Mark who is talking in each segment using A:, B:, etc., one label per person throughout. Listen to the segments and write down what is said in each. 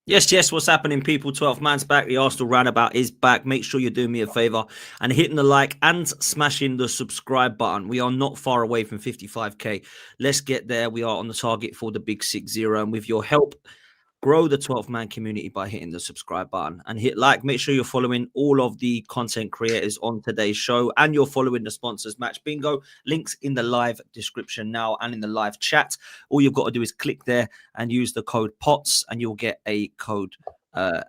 A: Yes, what's happening, people? 12th man's back. The Arsenal roundabout is back. Make sure you're doing me a favor and hitting the like and smashing the subscribe button. We are not far away from 55k. Let's get there. We are on the target for the big 6-0. And with your help, grow the 12th man community by hitting the subscribe button and hit like. Make sure you're following all of the content creators on today's show and you're following the sponsors. Match Bingo, links in the live description now and in the live chat. All you've got to do is click there and use the code POTS and you'll get a code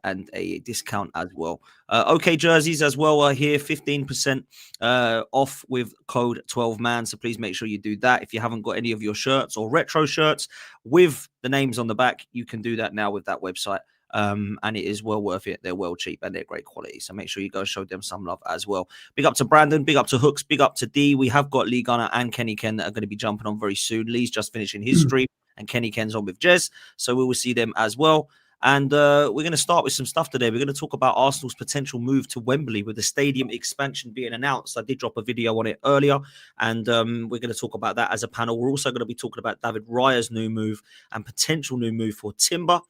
A: and a discount as well. OK jerseys as well are here, 15% off with code 12man. So please make sure you do that. If you haven't got any of your shirts or retro shirts with the names on the back, you can do that now with that website. And it is well worth it. They're well cheap and they're great quality. So make sure you go show them some love as well. Big up to Brandon, big up to Hooks, big up to D. We have got Lee Gunner and Kenny Ken that are going to be jumping on very soon. Lee's just finishing his stream and Kenny Ken's on with Jez. So we will see them as well. And we're going to start with some stuff today. We're going to talk about Arsenal's potential move to Wembley with the stadium expansion being announced. I did drop a video on it earlier, and we're going to talk about that as a panel. We're also going to be talking about David Raya's new move and potential new move for Timber.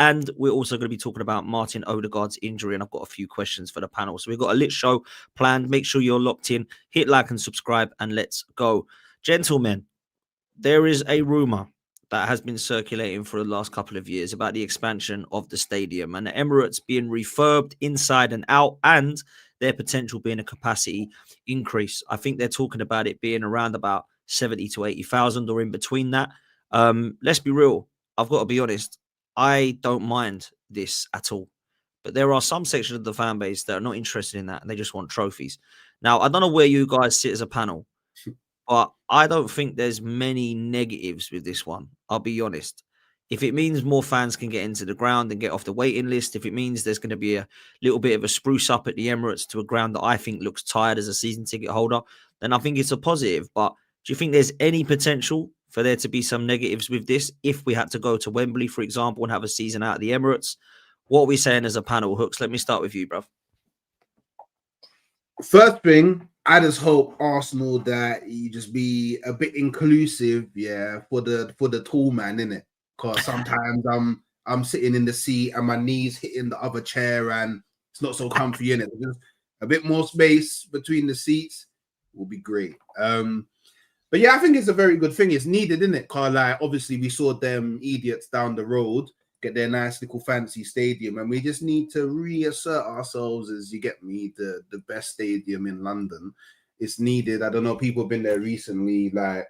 A: And we're also going to be talking about Martin Odegaard's injury, and I've got a few questions for the panel. So we've got a lit show planned. Make sure you're locked in. Hit like and subscribe, and let's go. Gentlemen, there is a rumor that has been circulating for the last couple of years about the expansion of the stadium and the Emirates being refurbed inside and out and their potential being a capacity increase. I think they're talking about it being around about 70 to 80,000 or in between that. Let's be real. I've got to be honest. I don't mind this at all. But there are some sections of the fan base that are not interested in that and they just want trophies. Now, I don't know where you guys sit as a panel, but I don't think there's many negatives with this one. I'll be honest. If it means more fans can get into the ground and get off the waiting list, if it means there's going to be a little bit of a spruce up at the Emirates to a ground that I think looks tired as a season ticket holder, then I think it's a positive. But do you think there's any potential for there to be some negatives with this if we had to go to Wembley, for example, and have a season out of the Emirates? What are we saying as a panel? Hooks, let me start with you, bruv.
B: First thing, I just hope Arsenal that you just be a bit inclusive, for the tall man, innit? Because sometimes I'm sitting in the seat and my knees hitting the other chair and it's not so comfy, innit? Just a bit more space between the seats will be great. But yeah, I think it's a very good thing. It's needed, innit? Because like obviously we saw them idiots down the road get their nice little fancy stadium, and we just need to reassert ourselves as, you get me, the best stadium in London. It's needed. I don't know, people have been there recently, like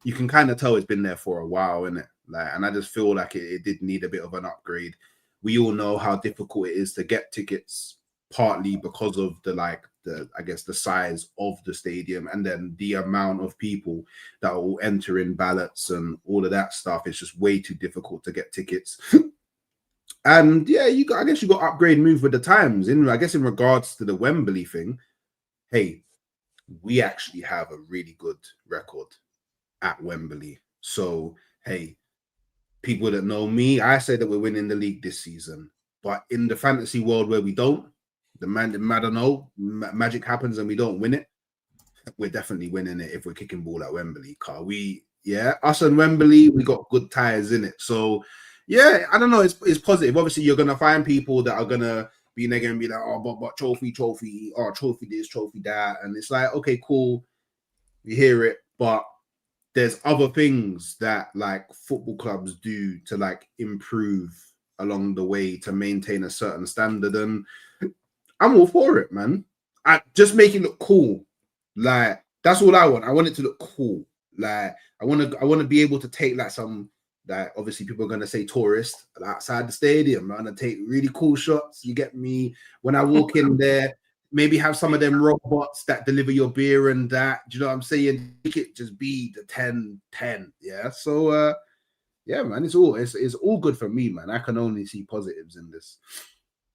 B: you can kind of tell it's been there for a while, innit? Like, and I just feel like it did need a bit of an upgrade. We all know how difficult it is to get tickets, partly because of the size of the stadium and then the amount of people that will enter in ballots and all of that stuff. It's just way too difficult to get tickets. And yeah, I guess you got to upgrade, move with the times. In regards to the Wembley thing, hey, we actually have a really good record at Wembley. So hey, people that know me, I say that we're winning the league this season. But in the fantasy world where we don't, magic happens and we don't win it, we're definitely winning it if we're kicking ball at Wembley. Us and Wembley, we got good ties in it. So yeah, I don't know, it's positive. Obviously you're gonna find people that are gonna be negative and be like, oh, but trophy, or trophy this, trophy that, and it's like, okay, cool, we hear it, but there's other things that like football clubs do to like improve along the way to maintain a certain standard, and I'm all for it, man. I just make it look cool. Like, that's all I want. I want it to look cool. Like, I want to be able to take like some, like, obviously people are gonna say tourists outside the stadium. I'm gonna take really cool shots. You get me? When I walk in there, maybe have some of them robots that deliver your beer and that. Do you know what I'm saying? Make it just be the 10-10. Yeah. So yeah, man, it's all good for me, man. I can only see positives in this.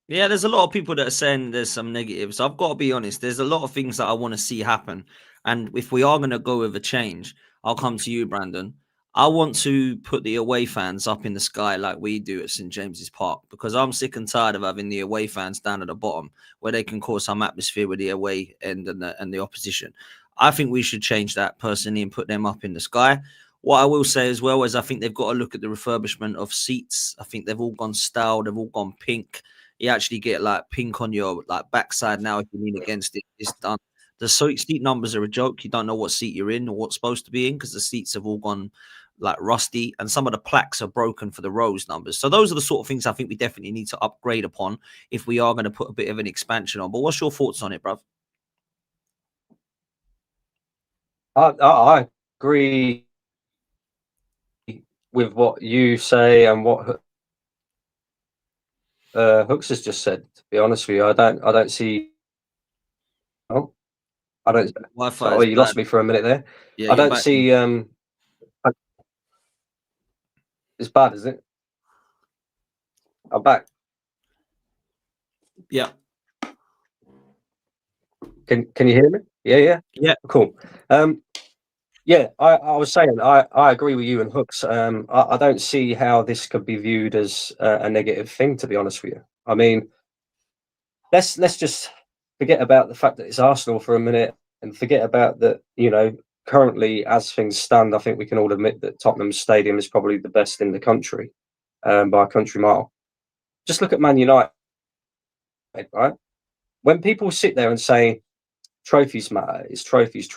A: Yeah, there's a lot of people that are saying there's some negatives. I've got to be honest. There's a lot of things that I want to see happen. And if we are going to go with a change, I'll come to you, Brandon. I want to put the away fans up in the sky like we do at St. James's Park, because I'm sick and tired of having the away fans down at the bottom where they can cause some atmosphere with the away end and the opposition. I think we should change that personally and put them up in the sky. What I will say as well is I think they've got to look at the refurbishment of seats. I think they've all gone style, they've all gone pink. You actually get like pink on your like backside now if you lean against it. It's done. The seat numbers are a joke. You don't know what seat you're in or what's supposed to be in because the seats have all gone like rusty and some of the plaques are broken for the rows numbers. So those are the sort of things I think we definitely need to upgrade upon if we are going to put a bit of an expansion on. But what's your thoughts on it, bruv?
C: I agree with what you say and what Hooks has just said. To be honest with you, I don't see. Oh, I don't.
A: Wi-Fi
C: Sorry, you lost me for a minute there.
A: Yeah,
C: I don't see. It's bad, is it? I'm back.
A: Yeah.
C: Can you hear me? Yeah. Cool. Yeah, I was saying I agree with you and Hooks. I don't see how this could be viewed as a negative thing, to be honest with you. I mean, let's just forget about the fact that it's Arsenal for a minute and forget about that, currently as things stand, I think we can all admit that Tottenham Stadium is probably the best in the country by a country mile. Just look at Man United, right? When people sit there and say trophies matter, it's trophies.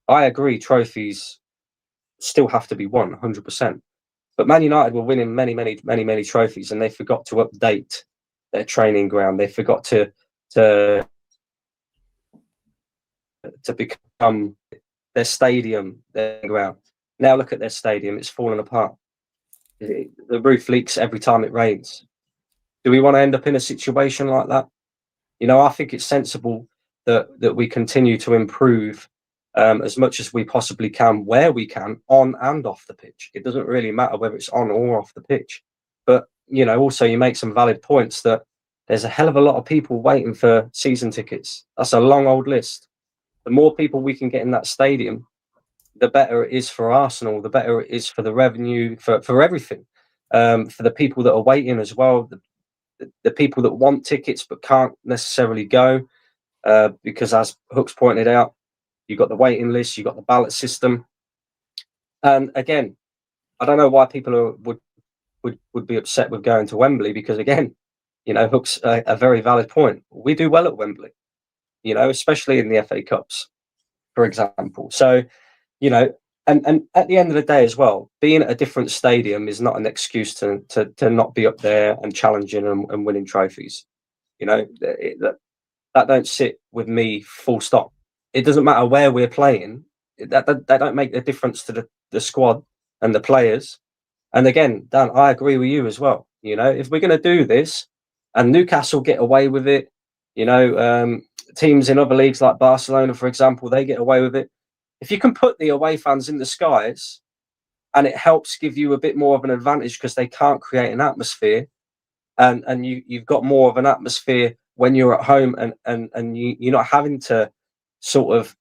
C: I agree, trophies still have to be won 100%. But Man United were winning many trophies, and they forgot to update their training ground. They forgot to become their stadium, their ground. Now look at their stadium; it's falling apart. The roof leaks every time it rains. Do we want to end up in a situation like that? I think it's sensible that we continue to improve as much as we possibly can, where we can, on and off the pitch. It doesn't really matter whether it's on or off the pitch. But, also you make some valid points that there's a hell of a lot of people waiting for season tickets. That's a long old list. The more people we can get in that stadium, the better it is for Arsenal, the better it is for the revenue, for everything. For the people that are waiting as well, the people that want tickets but can't necessarily go, because as Hooks pointed out, you've got the waiting list, you've got the ballot system. And again, I don't know why people would be upset with going to Wembley, because again, Hooks a very valid point. We do well at Wembley, especially in the FA Cups, for example. So, and at the end of the day as well, being at a different stadium is not an excuse to not be up there and challenging and winning trophies. That don't sit with me, full stop. It doesn't matter where we're playing. That don't make the difference to the squad and the players. And again, Dan, I agree with you as well. If we're going to do this, and Newcastle get away with it, teams in other leagues like Barcelona, for example, they get away with it. If you can put the away fans in the skies, and it helps give you a bit more of an advantage because they can't create an atmosphere, and you've got more of an atmosphere when you're at home, and you're not having to sort of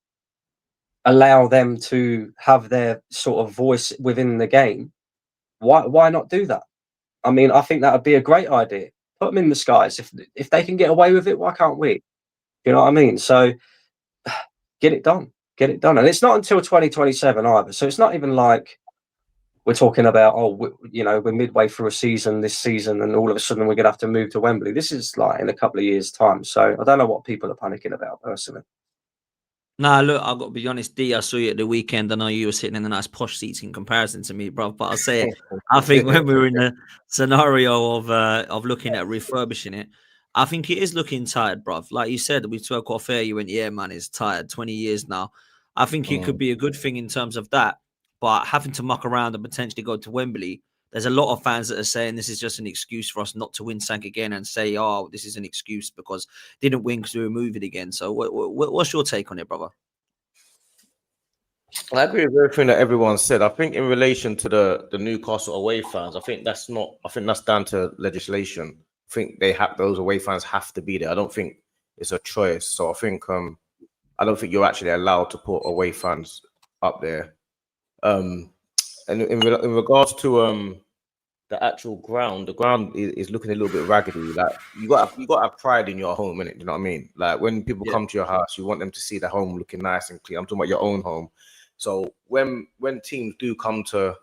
C: allow them to have their sort of voice within the game. Why not do that? I mean, I think that would be a great idea. Put them in the skies. If they can get away with it, why can't we? You know what I mean? So get it done. And it's not until 2027 either. So it's not even like we're talking about, we're midway through a season this season and all of a sudden we're going to have to move to Wembley. This is like in a couple of years' time. So I don't know what people are panicking about personally.
A: Nah, look, I've got to be honest, D, I saw you at the weekend. I know you were sitting in the nice posh seats in comparison to me, bro. But I'll say it. I think when we were in the scenario of looking at refurbishing it, I think it is looking tired, bro. Like you said, we spoke off air. You went, yeah, man, it's tired. 20 years now. I think it could be a good thing in terms of that. But having to muck around and potentially go to Wembley, there's a lot of fans that are saying this is just an excuse for us not to win something again and say, oh, this is an excuse because didn't win because we were moving again. So what's your take on it, brother?
D: I agree with everything that everyone said. I think in relation to the Newcastle away fans, I think that's down to legislation. I think those away fans have to be there. I don't think it's a choice. So I think I don't think you're actually allowed to put away fans up there. And in regards to the actual ground, the ground is looking a little bit raggedy. Like you got to have pride in your home, innit? You know what I mean? Like when people come to your house, you want them to see the home looking nice and clean. I'm talking about your own home. So when teams do come to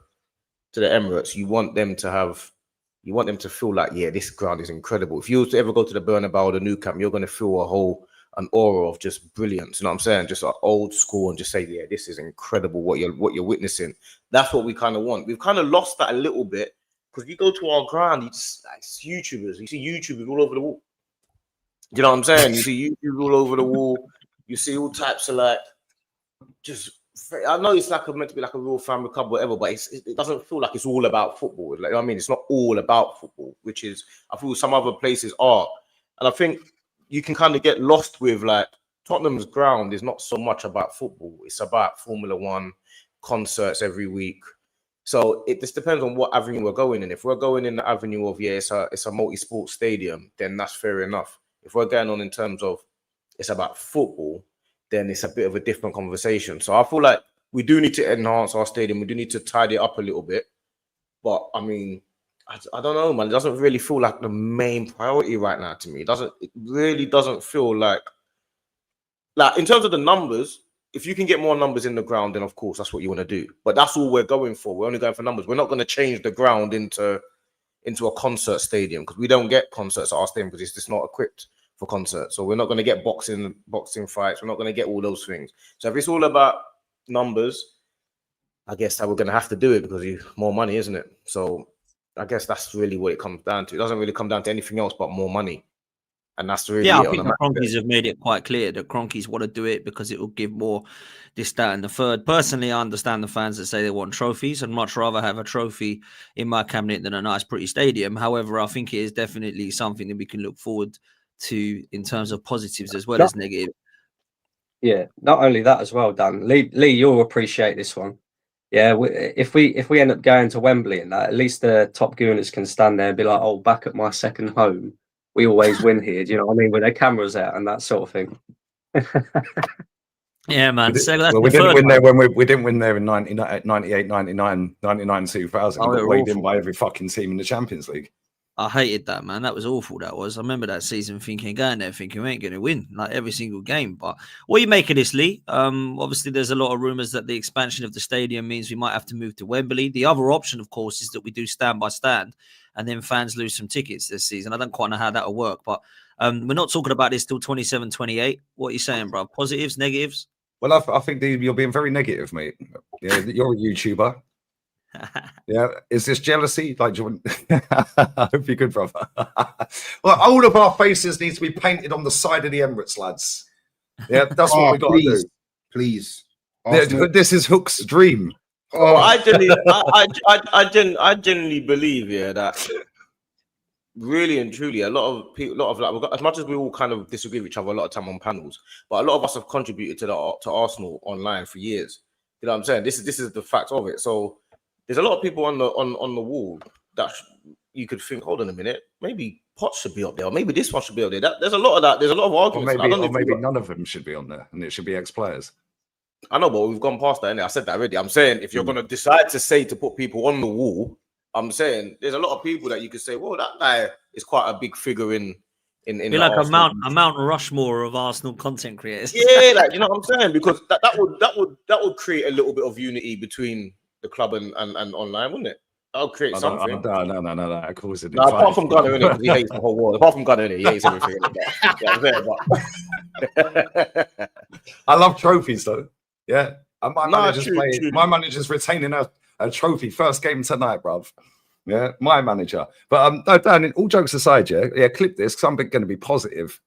D: the Emirates, you want them to feel like, yeah, this ground is incredible. If you was to ever go to the Bernabeu or the Nou Camp, you're going to feel an aura of just brilliance. You know what I'm saying? Just like old school, and just say, yeah, this is incredible what you're witnessing. That's what we kind of want. We've kind of lost that a little bit, because you go to our ground, it's YouTubers. You see YouTubers all over the wall. You know what I'm saying? You see YouTubers all over the wall. You see all types of like, just, I know it's like meant to be like a real family club, whatever, but it doesn't feel like it's all about football. Like, I mean, it's not all about football, which is, I feel some other places are. And I think you can kind of get lost with, like, Tottenham's ground is not so much about football. It's about Formula One, concerts every week. So it just depends on what avenue we're going in. If we're going in the avenue of, yeah, it's a multi-sport stadium, then that's fair enough. If we're going on in terms of it's about football, then it's a bit of a different conversation. So I feel like we do need to enhance our stadium. We do need to tidy it up a little bit. But I mean, I don't know, man. It doesn't really feel like the main priority right now to me. It really doesn't feel like in terms of the numbers, if you can get more numbers in the ground, then of course that's what you want to do. But that's all we're going for. We're only going for numbers. We're not going to change the ground into a concert stadium, because we don't get concerts at our stadium because it's just not equipped for concerts. So we're not going to get boxing fights. We're not going to get all those things. So if it's all about numbers, I guess that we're going to have to do it, because more money, isn't it? So I guess that's really what it comes down to. It doesn't really come down to anything else but more money. And that's really
A: I think the Cronkies have made it quite clear that Cronkies want to do it because it will give more this, that, and the third. Personally, I understand the fans that say they want trophies. I'd much rather have a trophy in my cabinet than a nice, pretty stadium. However, I think it is definitely something that we can look forward to in terms of positives as well as negative.
C: Yeah, not only that as well, Dan. Lee, you'll appreciate this one. Yeah, if we end up going to Wembley and that, at least the top gooners can stand there and be like, "Oh, back at my second home, we always win here." Do you know what I mean? With their cameras out and that sort of thing.
A: Yeah, man.
E: We didn't win there when we didn't win there in 98, 99, 99, 2000. We got weighed in by every fucking team in the Champions League.
A: I hated that, man. That was awful. That was. I remember that season going there thinking we ain't going to win like every single game. But what do you make of this, Lee? Obviously, there's a lot of rumours that the expansion of the stadium means we might have to move to Wembley. The other option, of course, is that we do stand by stand, and then fans lose some tickets this season. I don't quite know how that will work, but we're not talking about this till 27, 28. What are you saying, bro? Positives, negatives?
E: Well, I think you're being very negative, mate. Yeah, you're a YouTuber. Yeah, is this jealousy? Like, I hope you're good, brother. Well, all of our faces need to be painted on the side of the Emirates, lads. Yeah, that's what we got to do.
B: Please,
E: this is Hook's dream.
D: Oh, I genuinely believe, yeah, that really and truly, a lot of people, like, as much as we all kind of disagree with each other a lot of time on panels, but a lot of us have contributed to Arsenal online for years. You know what I'm saying? This is the fact of it. So there's a lot of people on the wall that you could think, hold on a minute, maybe Potts should be up there, or maybe this one should be up there. There's a lot of that. There's a lot of arguments.
E: Or maybe none of them should be on there, and it should be ex-players.
D: I know, but we've gone past that. I said that already. I'm saying if you're going to decide to put people on the wall, I'm saying there's a lot of people that you could say, well, that guy is quite a big figure in
A: be like a Mount Rushmore of Arsenal content creators.
D: Yeah, like, you know what I'm saying? Because that would create a little bit of unity between the club and online, wouldn't it? That'll create something.
E: No. Of course it is.
D: No, apart from Gunner, innit? Because he hates the whole world. Apart from Gunner, he hates everything.
E: I love trophies, though. Yeah. And my manager's retaining a trophy first game tonight, bruv. Yeah, my manager. But no, Dan, all jokes aside, yeah, clip this because I'm going to be positive.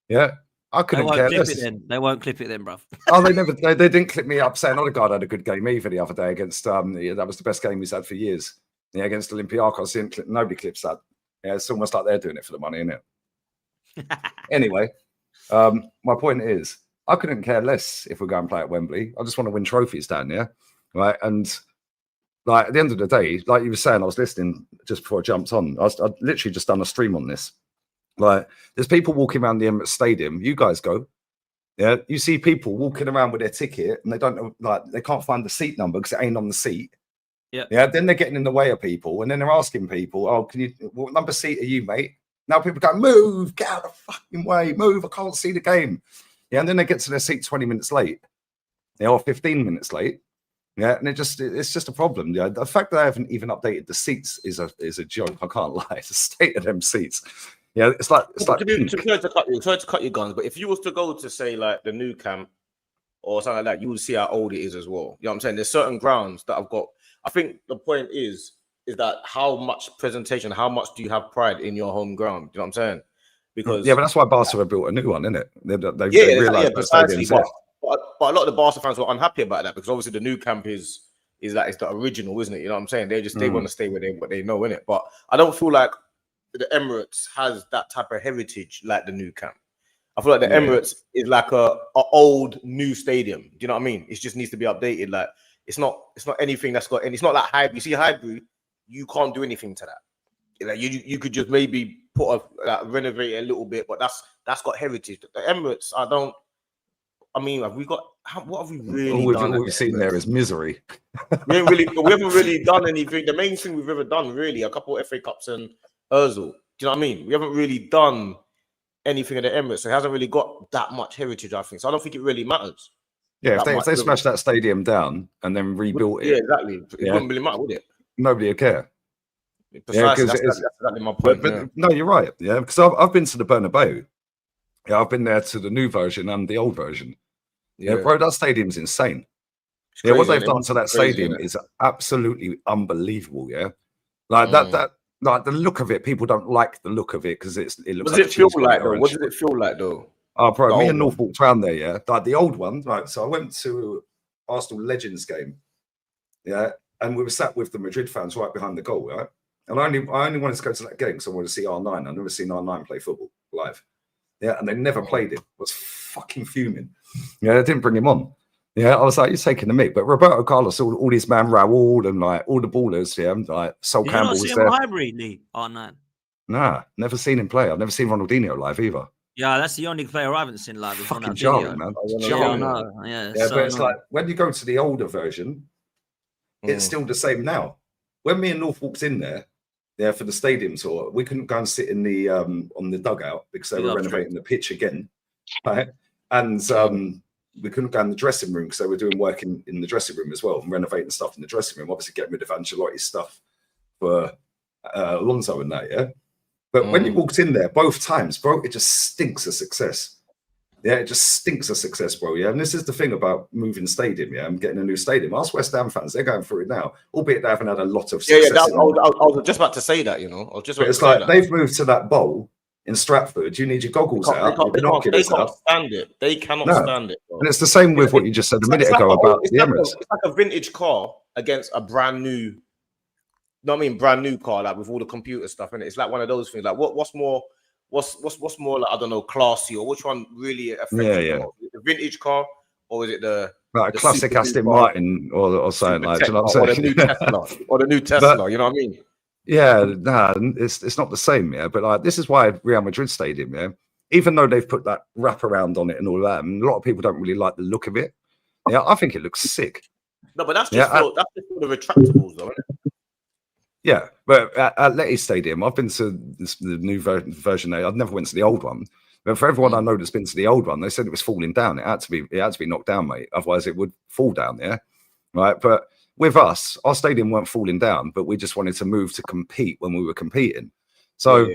E: Yeah. I couldn't care less.
A: They won't clip it then, bruv.
E: Oh, they didn't clip me up saying Odegaard had a good game either the other day against that was the best game he's had for years. Yeah, against Olympiacos. Nobody clips that. Yeah, it's almost like they're doing it for the money, isn't it? Anyway, my point is, I couldn't care less if we're going to play at Wembley. I just want to win trophies down there, right? And like at the end of the day, like you were saying, I was listening just before I jumped on. I'd literally just done a stream on this. Like, there's people walking around the Emirates Stadium. You guys go, yeah. You see people walking around with their ticket, and they don't know, like, they can't find the seat number because it ain't on the seat.
A: Yeah,
E: yeah. Then they're getting in the way of people, and then they're asking people, "Oh, what number seat are you, mate?" Now people go, "Move, get out of the fucking way, move! I can't see the game." Yeah, and then they get to their seat 20 minutes late. or 15 minutes late. Yeah, and it's just a problem. Yeah, the fact that I haven't even updated the seats is a joke. I can't lie. It's the state of them seats. Yeah, it's like
D: sorry to cut your guns, but if you was to go to say like the new camp or something like that, you would see how old it is as well. You know what I'm saying? There's certain grounds that I've got. I think the point is that how much presentation, how much do you have pride in your home ground? You know what I'm saying? Because
E: but that's why Barca built a new one, isn't it? They realized
D: precisely. But a lot of the Barca fans were unhappy about that because obviously the new camp is like it's the original, isn't it? You know what I'm saying? They want to stay where they know, innit? But I don't feel like the Emirates has that type of heritage like the new camp. I feel like the Emirates is like a old new stadium. Do you know what I mean? It just needs to be updated. Like it's not anything that's got, and it's not like Highbury. You see Highbury, you can't do anything to that. Like you could just maybe renovate it a little bit, but that's got heritage. The Emirates, have we got? What have we really done?
E: All we've seen there is misery.
D: we haven't really done anything. The main thing we've ever done, really, a couple of FA Cups and Özil. Do you know what I mean? We haven't really done anything at the Emirates, so it hasn't really got that much heritage, I think. So I don't think it really matters.
E: Yeah, if they smashed that stadium down and then rebuilt it,
D: exactly. It wouldn't really matter, would it?
E: Nobody would care.
D: Precisely, that's exactly my point.
E: But no, you're right. Yeah, because I've been to the Bernabeu. Yeah, I've been there to the new version and the old version. Yeah, bro, that stadium's insane. Crazy, what they've done to that stadium is absolutely unbelievable. Yeah, like that. Like the look of it, people don't like the look of it because it looks.
D: What does it feel like though? What does it feel like though?
E: Oh, bro, me and North walked around there. Yeah, like the old one. Right, so I went to Arsenal Legends game. Yeah, and we were sat with the Madrid fans right behind the goal. Right, and I only wanted to go to that game because I wanted to see R9. I've never seen R9 play football live. Yeah, and they never played him. I was fucking fuming. Yeah, they didn't bring him on. Yeah, I was like, you're taking the mick. But Roberto Carlos, all these man Raul and like all the ballers, like Sol Campbell was there.
A: Highbury, R9?
E: Nah, never seen him play. I've never seen Ronaldinho live either.
A: Yeah, that's the only player I haven't seen live.
E: Fucking jarring, man.
A: Yeah,
E: but it's like when you go to the older version, it's still the same now. When me and North walked in there, for the stadium tour, we couldn't go and sit in the on the dugout because they were renovating the pitch again, right? And we couldn't go in the dressing room because they were doing work in the dressing room as well and renovating stuff in the dressing room. Obviously, getting rid of Ancelotti's stuff for Alonso and that, yeah. But when you walked in there both times, bro, it just stinks of success. Yeah, it just stinks of success, bro. Yeah, and this is the thing about moving stadium, and getting a new stadium. Ask West Ham fans; they're going through it now, albeit they haven't had a lot of success.
D: I was just about to say that.
E: It's like they've moved to that bowl in Stratford. You need your goggles out.
D: They can't stand it. They cannot stand it. Bro.
E: And it's the same with what you just said a minute ago about the Emirates.
D: It's like a vintage car against a brand new. Brand new car, like with all the computer stuff in it. It's like one of those things. Like what's more like, I don't know, classy, or which one really affects you more? The vintage car, or is it the
E: classic Aston Martin or something like? You know what I'm saying?
D: Or the new Tesla, or the new Tesla. You know what I mean?
E: Yeah, it's not the same. Yeah, but like this is why Real Madrid Stadium. Yeah, even though they've put that wraparound on it and all that, and a lot of people don't really like the look of it. Yeah, I think it looks sick.
D: No, but that's just for the retractables, though, isn't it?
E: Yeah, but at Letty Stadium, I've been to the new version there. I've never went to the old one. But for everyone I know that's been to the old one, they said it was falling down. It had to be knocked down, mate. Otherwise, it would fall down there, right? But with us, our stadium weren't falling down, but we just wanted to move to compete when we were competing. So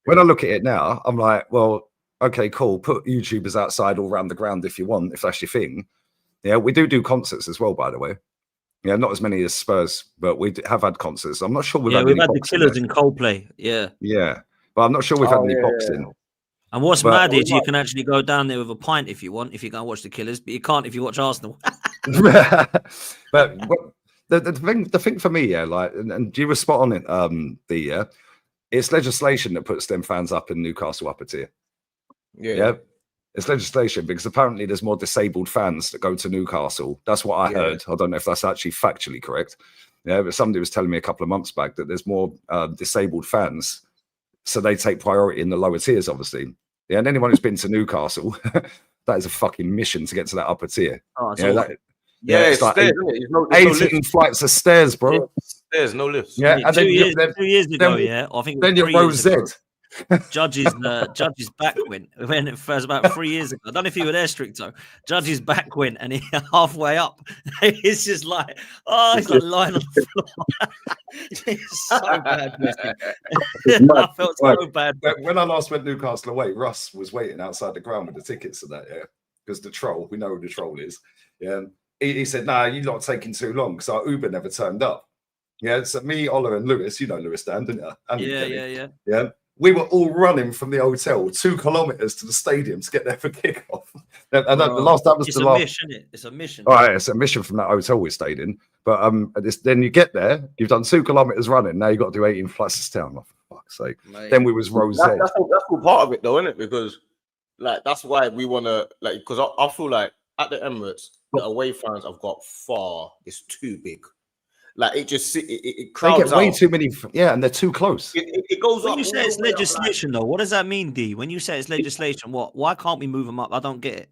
E: when I look at it now, I'm like, well, okay, cool. Put YouTubers outside all around the ground if you want, if that's your thing. Yeah, we do concerts as well, by the way. Yeah, not as many as Spurs, but we have had concerts. I'm not sure we've had
A: the Killers in Coldplay.
E: Yeah, but I'm not sure we've had any boxing.
A: And what's mad is you can actually go down there with a pint if you want, if you go and watch the Killers, but you can't if you watch Arsenal.
E: But the thing for me, and you were spot on it. It's legislation that puts them fans up in Newcastle upper tier. Yeah. It's legislation because apparently there's more disabled fans that go to Newcastle. That's what I heard. I don't know if that's actually factually correct. Yeah, but somebody was telling me a couple of months back that there's more disabled fans, so they take priority in the lower tiers, obviously. Yeah, and anyone who's been to Newcastle, that is a fucking mission to get to that upper tier.
D: Oh, it's like stairs,
E: 18 flights of stairs, bro.
D: Stairs, no lifts.
E: Yeah, and
A: 2 years ago, I think.
E: Then you're row Z.
A: Judge's back went when it first about 3 years ago. I don't know if you were there, Stricto. Judge's back went and he halfway up. It's just like, he's like lying on the floor. It's so bad. I felt so bad.
E: When I last went Newcastle away, Russ was waiting outside the ground with the tickets and that, yeah. Because the troll, we know who the troll is. Yeah. He said, "Nah, you're not taking too long because our Uber never turned up." Yeah, so me, Ola, and Lewis, you know Lewis Dan, didn't you? And yeah. We were all running from the hotel 2 kilometers to the stadium to get there for kickoff. And that was
A: the last mission, isn't it? It's a mission.
E: All right, it's a mission from that hotel we stayed in. But then you get there, you've done 2 kilometers running. Now you've got to do 18 flights of stairs. Oh, for fuck's sake. Mate. Then we was Rose.
D: That's all part of it, though, isn't it? Because like that's why we want to like because I feel like at the Emirates, the away fans have got far. It's too big. Like it crowds.
E: They get way too many. Yeah, and they're too close.
D: It goes
A: when
D: up.
A: You say it's legislation, though. What does that mean, D? When you say it's legislation, what? Why can't we move them up? I don't get it.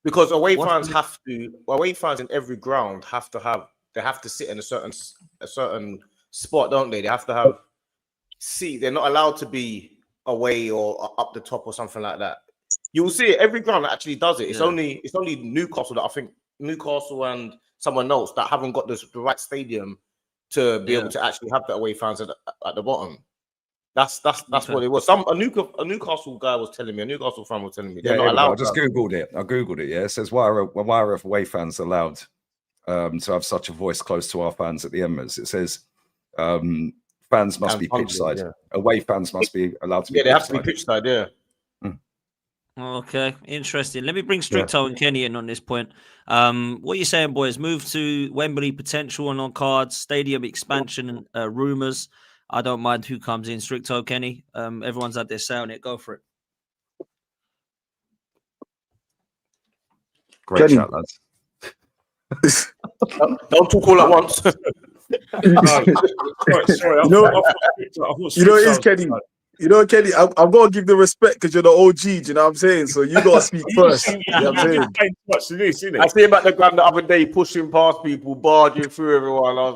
D: Because away fans have to. Away fans in every ground have to sit in a certain spot, don't they? They have to have seat. They're not allowed to be away or up the top or something like that. You will see it. Every ground actually does it. It's only Newcastle that I think Newcastle and someone else that haven't got the right stadium to be able to actually have the away fans at the bottom. That's what it was. A Newcastle guy was telling me, a Newcastle fan was telling me they're not allowed.
E: I just googled it. Yeah, it says why are away fans allowed to have such a voice close to our fans at the Emirates? It says fans must be pitch side. Yeah. Away fans must be allowed to be.
D: Yeah, they have to be pitch side. Yeah.
A: Okay, interesting. Let me bring Stricto and Kenny in on this point. What are you saying, boys? Move to Wembley, potential on cards, stadium expansion, rumours. I don't mind who comes in. Stricto, Kenny. Everyone's had their say on it. Go for it.
E: Great chat, lads.
D: Don't talk all at once.
F: Sorry. It is Kenny. You know, Kenny, I'm going to give the respect because you're the OG, do you know what I'm saying? So you got to speak first. You know what I'm saying?
D: I see him at the ground the other day pushing past people, barging through everyone. I was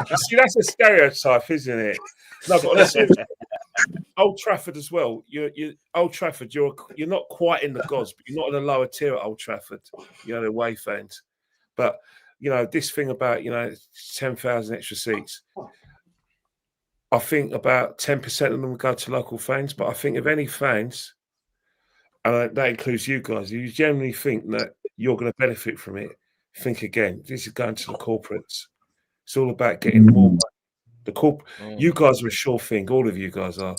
D: like,
F: see, that's a stereotype, isn't it? No, but honestly, Old Trafford as well. You're Old Trafford, you're not quite in the gods, but you're not in the lower tier at Old Trafford, you know, the away fans. But, you know, this thing about, 10,000 extra seats, I think about 10% of them go to local fans, but I think if any fans, and that includes you guys, you generally think that you're going to benefit from it, think again. This is going to the corporates. It's all about getting more money. You guys are a sure thing. All of you guys are.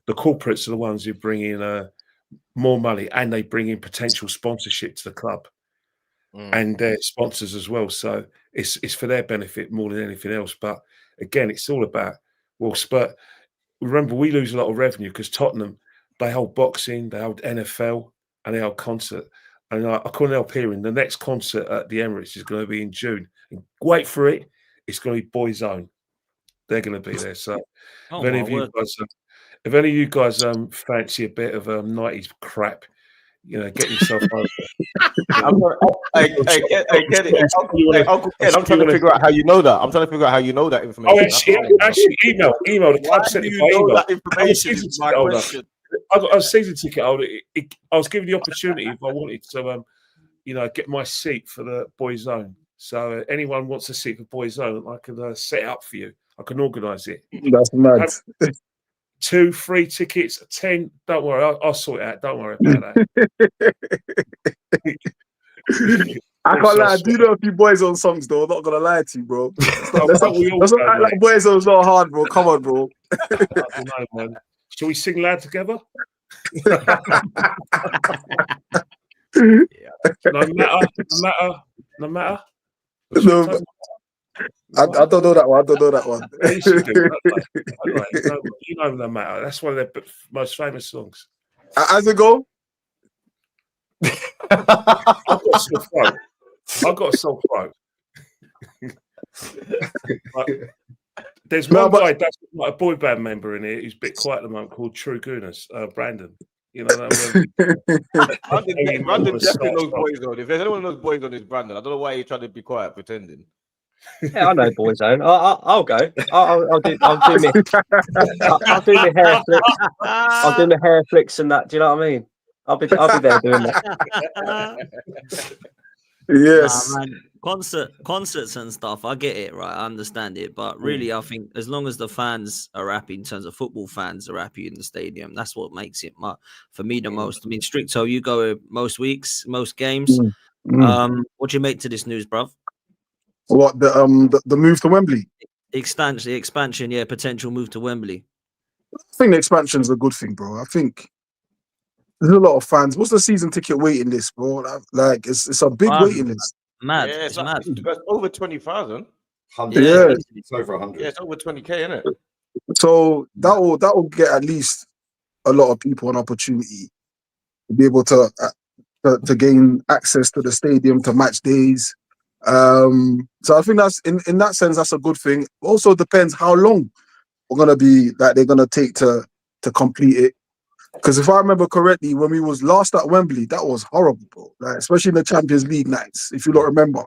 F: The corporates are the ones who bring in more money, and they bring in potential sponsorship to the club and their sponsors as well. So it's for their benefit more than anything else. But again, it's all about. Well, but remember, we lose a lot of revenue because Tottenham, they hold boxing, they hold NFL, and they hold concert. And I couldn't help hearing the next concert at the Emirates is going to be in June. And wait for it. It's going to be Boys Own. They're going to be there. So if any of you guys fancy a bit of 90s crap, get yourself over.
D: Uncle Ken, I'm trying to figure out how you know that. I'm trying to figure out how you know that information.
F: Actually, email. The club sent it by email. That information is my question. I got a season ticket holder. I was given the opportunity if I wanted to, get my seat for the Boys Zone. So anyone wants a seat for Boys Zone, I can set it up for you. I can organise it.
G: That's mad.
F: 2 free tickets, 10. Don't worry, I'll sort it out. Don't worry about that.
G: I can't lie. I do know a few Boys On songs, though. I'm not gonna lie to you, bro. Let's not act like Boys On's not hard, bro. Come on, bro.
F: I don't know, man. Shall we sing loud together? No matter.
G: No, I don't know that one.
F: You know No Matter. That's one of their most famous songs.
G: As it go?
F: I've got a sore throat. There's one guy that's like a boy band member in here who's a bit quiet at the moment called True Gooners, Brandon. You know what I
D: mean? Brandon definitely knows Boys On. If there's anyone who knows Boys On, it's Brandon. I don't know why he's trying to be quiet, pretending.
C: Yeah, I know Boyzone. I'll go. I'll do me. I'll do my hair flicks. I'll do my hair flicks and that. Do you know what I mean? I'll be there doing that.
G: Yes.
A: Nah, man. Concerts and stuff. I get it, right? I understand it, but really, I think as long as the fans are happy, in terms of football fans are happy in the stadium, that's what makes it for me the most. I mean, Stricto, you go most weeks, most games. What do you make to this news, bruv?
G: What the move to Wembley?
A: Expansion, yeah, potential move to Wembley.
G: I think the expansion is a good thing, bro. I think there's a lot of fans. What's the season ticket waiting list, bro? Like it's a big waiting list.
A: Mad.
D: Yeah,
A: it's mad.
D: It's over 20,000.
G: Yeah,
E: It's over 100.
D: Yeah, it's over 20K, isn't it?
G: so that will get at least a lot of people an opportunity to be able to gain access to the stadium, to match days. So I think that's in that sense that's a good thing. Also depends how long we're gonna be they're gonna take to complete it. Because if I remember correctly, when we was last at Wembley, that was horrible, bro. Like, especially in the Champions League nights, if you don't remember,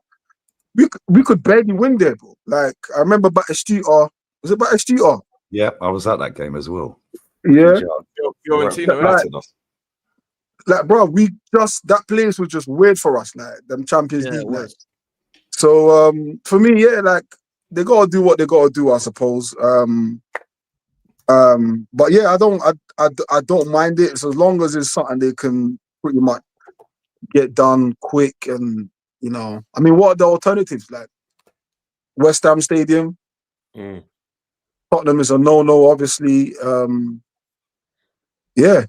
G: we could barely win there, bro. Like I remember Batistuta. Was it Batistuta?
E: Yeah, I was at that game as well.
G: Yeah.
D: Fiorentina,
G: Like, bro, that place was just weird for us, like them Champions League nights. So for me, yeah, like they gotta do what they gotta do, I suppose. But yeah, I don't mind it, so as long as it's something they can pretty much get done quick. And you know, I mean, what are the alternatives? Like West Ham Stadium, Tottenham is a no, obviously. Yeah,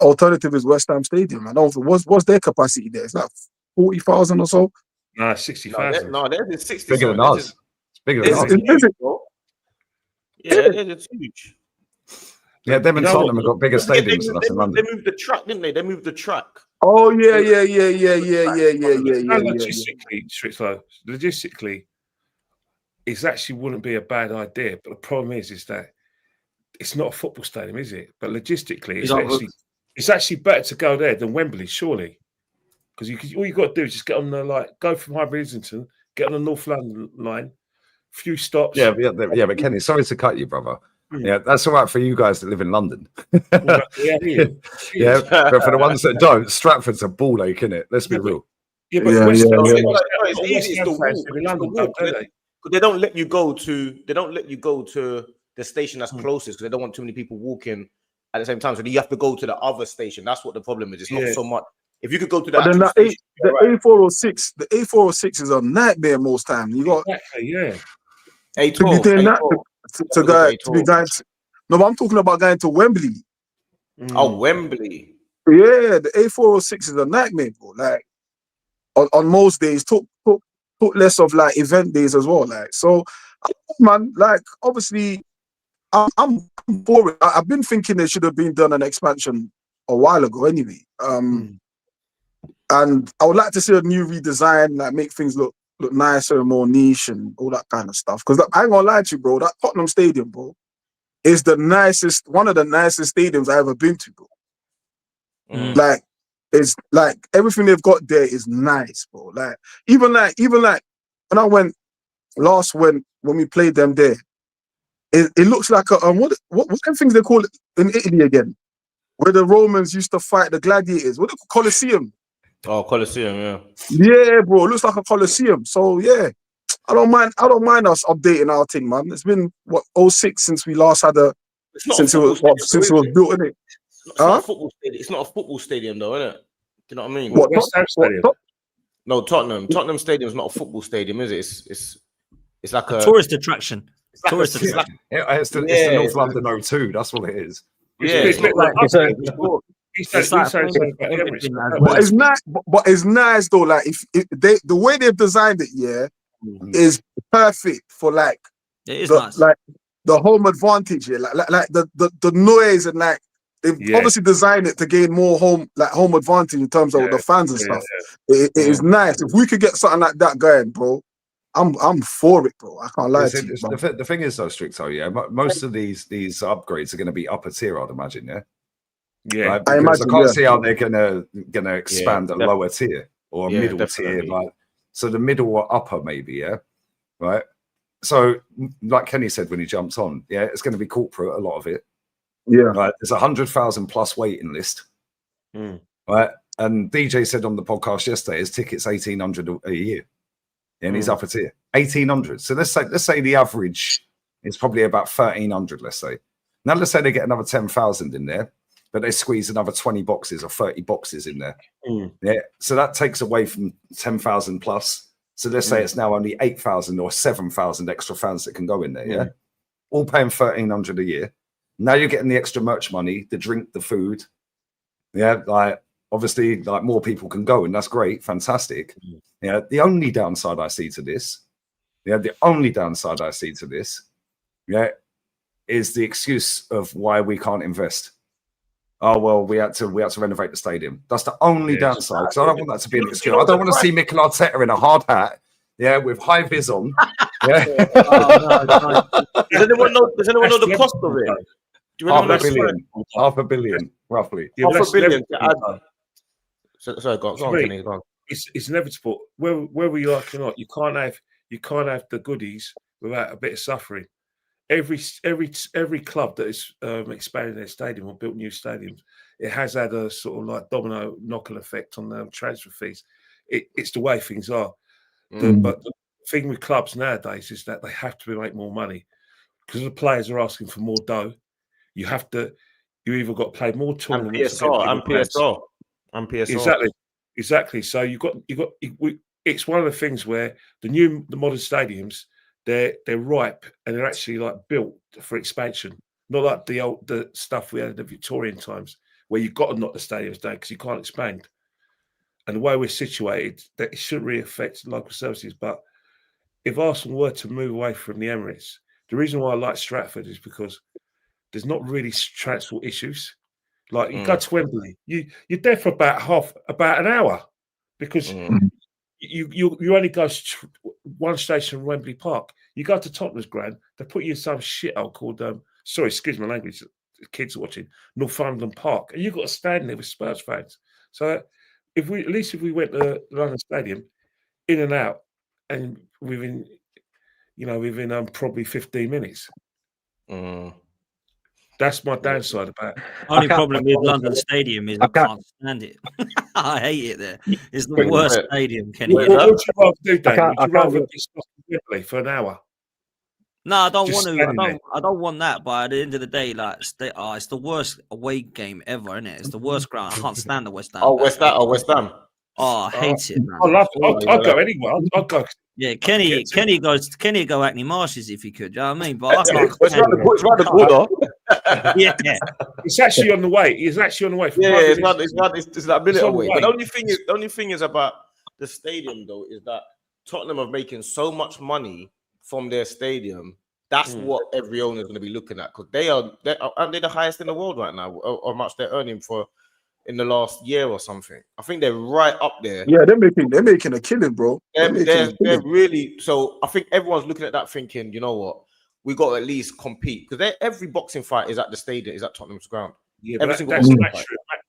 G: alternative is West Ham Stadium. I don't know what's their capacity there. It's like 40,000 or so.
F: Nah, 60,000.
D: No, theirs is 60.
E: Bigger than ours. It's bigger than ours.
G: Is it?
D: Yeah, it's huge.
E: Yeah, them and Tottenham have got bigger stadiums than us in
D: They
E: London.
D: moved the track, didn't they? They moved the track.
G: Oh yeah.
F: Logistically, it actually wouldn't be a bad idea. But the problem is that it's not a football stadium, is it? But logistically, it's actually better to go there than Wembley, surely. Because all you got to do is just get on go from Highbury Islington, get on the North London line, few stops.
E: Yeah, but Kenny, sorry to cut you, brother. Yeah, that's all right for you guys that live in London. Yeah, but for the ones that don't, Stratford's a ball ache, innit? Let's be real.
F: Yeah, but
D: It's easy to walk. They don't let you go to the station that's closest because they don't want too many people walking at the same time. So you have to go to the other station. That's what the problem is. It's not so much. If you could go to that,
G: the A406, the A406 is a nightmare most times. You got
D: A12,
G: to be doing that to be going. No, but I'm talking about going to Wembley.
D: Oh, Wembley.
G: Yeah, the A406 is a nightmare, bro. Like on most days, took less of like event days as well. Like so, man. Like obviously, I'm for it. I've been thinking there should have been done an expansion a while ago, anyway. And I would like to see a new redesign, like make things look nicer and more niche and all that kind of stuff. Because I ain't gonna lie to you, bro, that Tottenham Stadium, bro, is one of the nicest stadiums I've ever been to, bro. Like, it's like everything they've got there is nice, bro. Like even like when I went when we played them there, it looks like a what them things they call it in Italy again, where the Romans used to fight the gladiators. What they call Colosseum?
D: Oh, Colosseum, yeah. Yeah,
G: bro, it looks like a Colosseum. So yeah, I don't mind us updating our thing, man. It's been 06 since we last had since it was built, innit?
D: It's not a football stadium though, isn't it? Do you know what I mean?
G: What, Stadium?
D: No, Tottenham Stadium is not a football stadium, is it? It's like a
A: tourist attraction.
E: It's the North London O2. That's what it is.
D: Yeah,
G: but it's nice though. Like if the way they've designed it, is perfect for like
A: it is nice.
G: Like the home advantage here, like the noise and like they've obviously designed it to gain more home advantage in terms of the fans and stuff. It is nice. If we could get something like that going, bro, I'm for it, bro. I can't lie to you.
E: The thing is though, Stricto, most of these upgrades are going to be upper tier, I'd imagine, right? I can't see how they're gonna expand a lower tier or a middle tier, like so the middle or upper maybe, right? So, like Kenny said when he jumped on, yeah, it's going to be corporate, a lot of it.
G: Yeah.
E: Right? There's 100,000 plus waiting list, right? And DJ said on the podcast yesterday, his ticket's 1,800 a year, and he's up at tier 1,800. So let's say the average is probably about 1,300. Let's say now, let's say they get another 10,000 in there, but they squeeze another 20 boxes or 30 boxes in there. Yeah, so that takes away from 10,000 plus. So let's say it's now only 8,000 or 7,000 extra fans that can go in there. Yeah, all paying 1,300 a year. Now you're getting the extra merch money, the drink, the food. Yeah, like obviously, like more people can go, and that's great, fantastic. Yeah, the only downside I see to this, yeah, is the excuse of why we can't invest. Oh well, we had to renovate the stadium. That's the only downside. So I don't want that to be an excuse. I don't want to see Mikel Arteta in a hard hat, yeah, with high vis on. Yeah.
D: Does anyone know the cost of it? Do you know
E: half a billion, roughly.
F: Yeah,
D: half a billion. Sorry, go on, Kenny, go on.
F: It's inevitable. Where we are cannot. You can't have the goodies without a bit of suffering. Every club that is expanding their stadium or built new stadiums, it has had a sort of like domino knock-on effect on the transfer fees. It's the way things are. But the thing with clubs nowadays is that they have to make more money because the players are asking for more dough. You either got to play more tournaments
D: and PSR.
F: Exactly. So it's one of the things where the modern stadiums, they're ripe and they're actually like built for expansion, not like the stuff we had in the Victorian times where you've got to knock the stadiums down because you can't expand. And the way we're situated, that it shouldn't really affect local services. But if Arsenal were to move away from the Emirates, the reason why I like Stratford is because there's not really transport issues. Like you go to Wembley, you're there for about an hour because you only go to one station from Wembley Park. You go to Tottenham's ground, they put you in some shithole called sorry, excuse my language, the kids are watching, Northumberland Park, and you've got to stand there with Spurs fans. So if we went to London Stadium, in and out, and within probably 15 minutes. That's my downside about it.
A: Only problem with London Stadium is I can't stand it. I hate it there. It's the worst stadium, Kenny.
F: What would you rather do, Dan? Would you rather be stuck in Wembley for an hour?
A: No, I don't want to. I don't want that. But at the end of the day, like, it's the worst away game ever, isn't it? It's the worst ground. I can't stand the West Ham.
D: West Ham.
A: Oh, I hate it, man.
F: I'll go anywhere. I'll go.
A: Yeah, Kenny go Hackney Marshes if he could. You know what I mean? But I can't.
D: It's right the border.
A: Yeah,
F: it's actually on the way. It's actually on the way.
D: It's that minute away. But the only thing is about the stadium though is that Tottenham are making so much money from their stadium. That's what every owner is going to be looking at because they're the highest in the world right now. Or much they're earning for in the last year or something. I think they're right up there.
G: Yeah, they're making a killing, bro.
D: They're really. So I think everyone's looking at that thinking, you know what, we got to at least compete because every boxing fight is at the stadium, is at Tottenham's ground.
F: Yeah, every single boxing fight.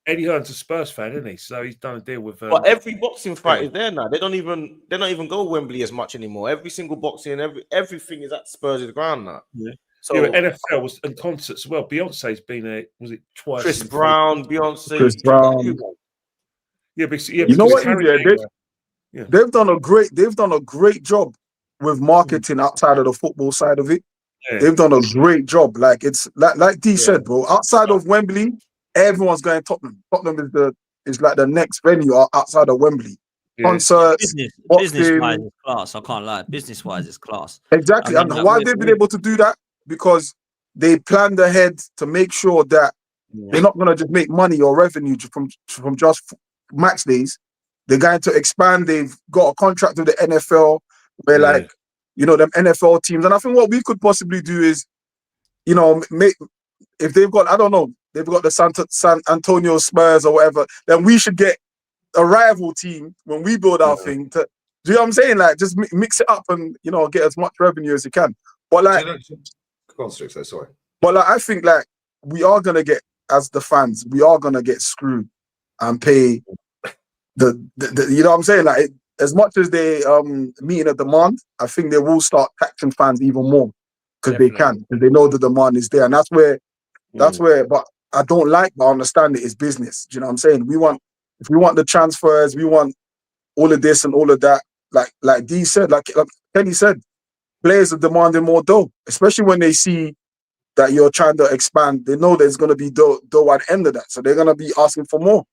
F: Eddie Hearn's a Spurs fan, isn't he? So he's done a deal with.
D: But every boxing fight is there now. They don't even go Wembley as much anymore. Every single boxing, everything is at Spurs' ground now.
F: Yeah. So NFL was and concerts as well. Beyonce's been twice.
D: Chris Brown, Beyonce.
G: Chris Brown.
F: Yeah, but
G: you know what? They've done a great job with marketing outside of the football side of it. Yeah. They've done a great job. Like it's like D said, bro. Outside of Wembley, everyone's going Tottenham. Tottenham is like the next venue outside of Wembley. Yeah. Concerts,
A: business wise, it's class. I can't lie. Business wise, it's class.
G: Exactly. And why they've been able to do that? Because they planned ahead to make sure that they're not going to just make money or revenue from just match days. They're going to expand. They've got a contract with the NFL where, like, them NFL teams. And I think what we could possibly do is, if they've got, I don't know, they've got the San Antonio Spurs or whatever, then we should get a rival team when we build our thing. Do you know what I'm saying? Like, just mix it up and, get as much revenue as you can. But, like...
E: Sorry.
G: But like, I think like we are gonna get, as the fans, we are gonna get screwed and pay the you know what I'm saying? Like as much as they meeting a demand, I think they will start taxing fans even more because they can, because they know the demand is there, and that's where. But I don't like, but I understand it is business. Do you know what I'm saying? If we want the transfers, we want all of this and all of that. Like Dee said, like Kenny said, players are demanding more dough, especially when they see that you're trying to expand. They know there's going to be dough at the end of that, so they're going to be asking for more.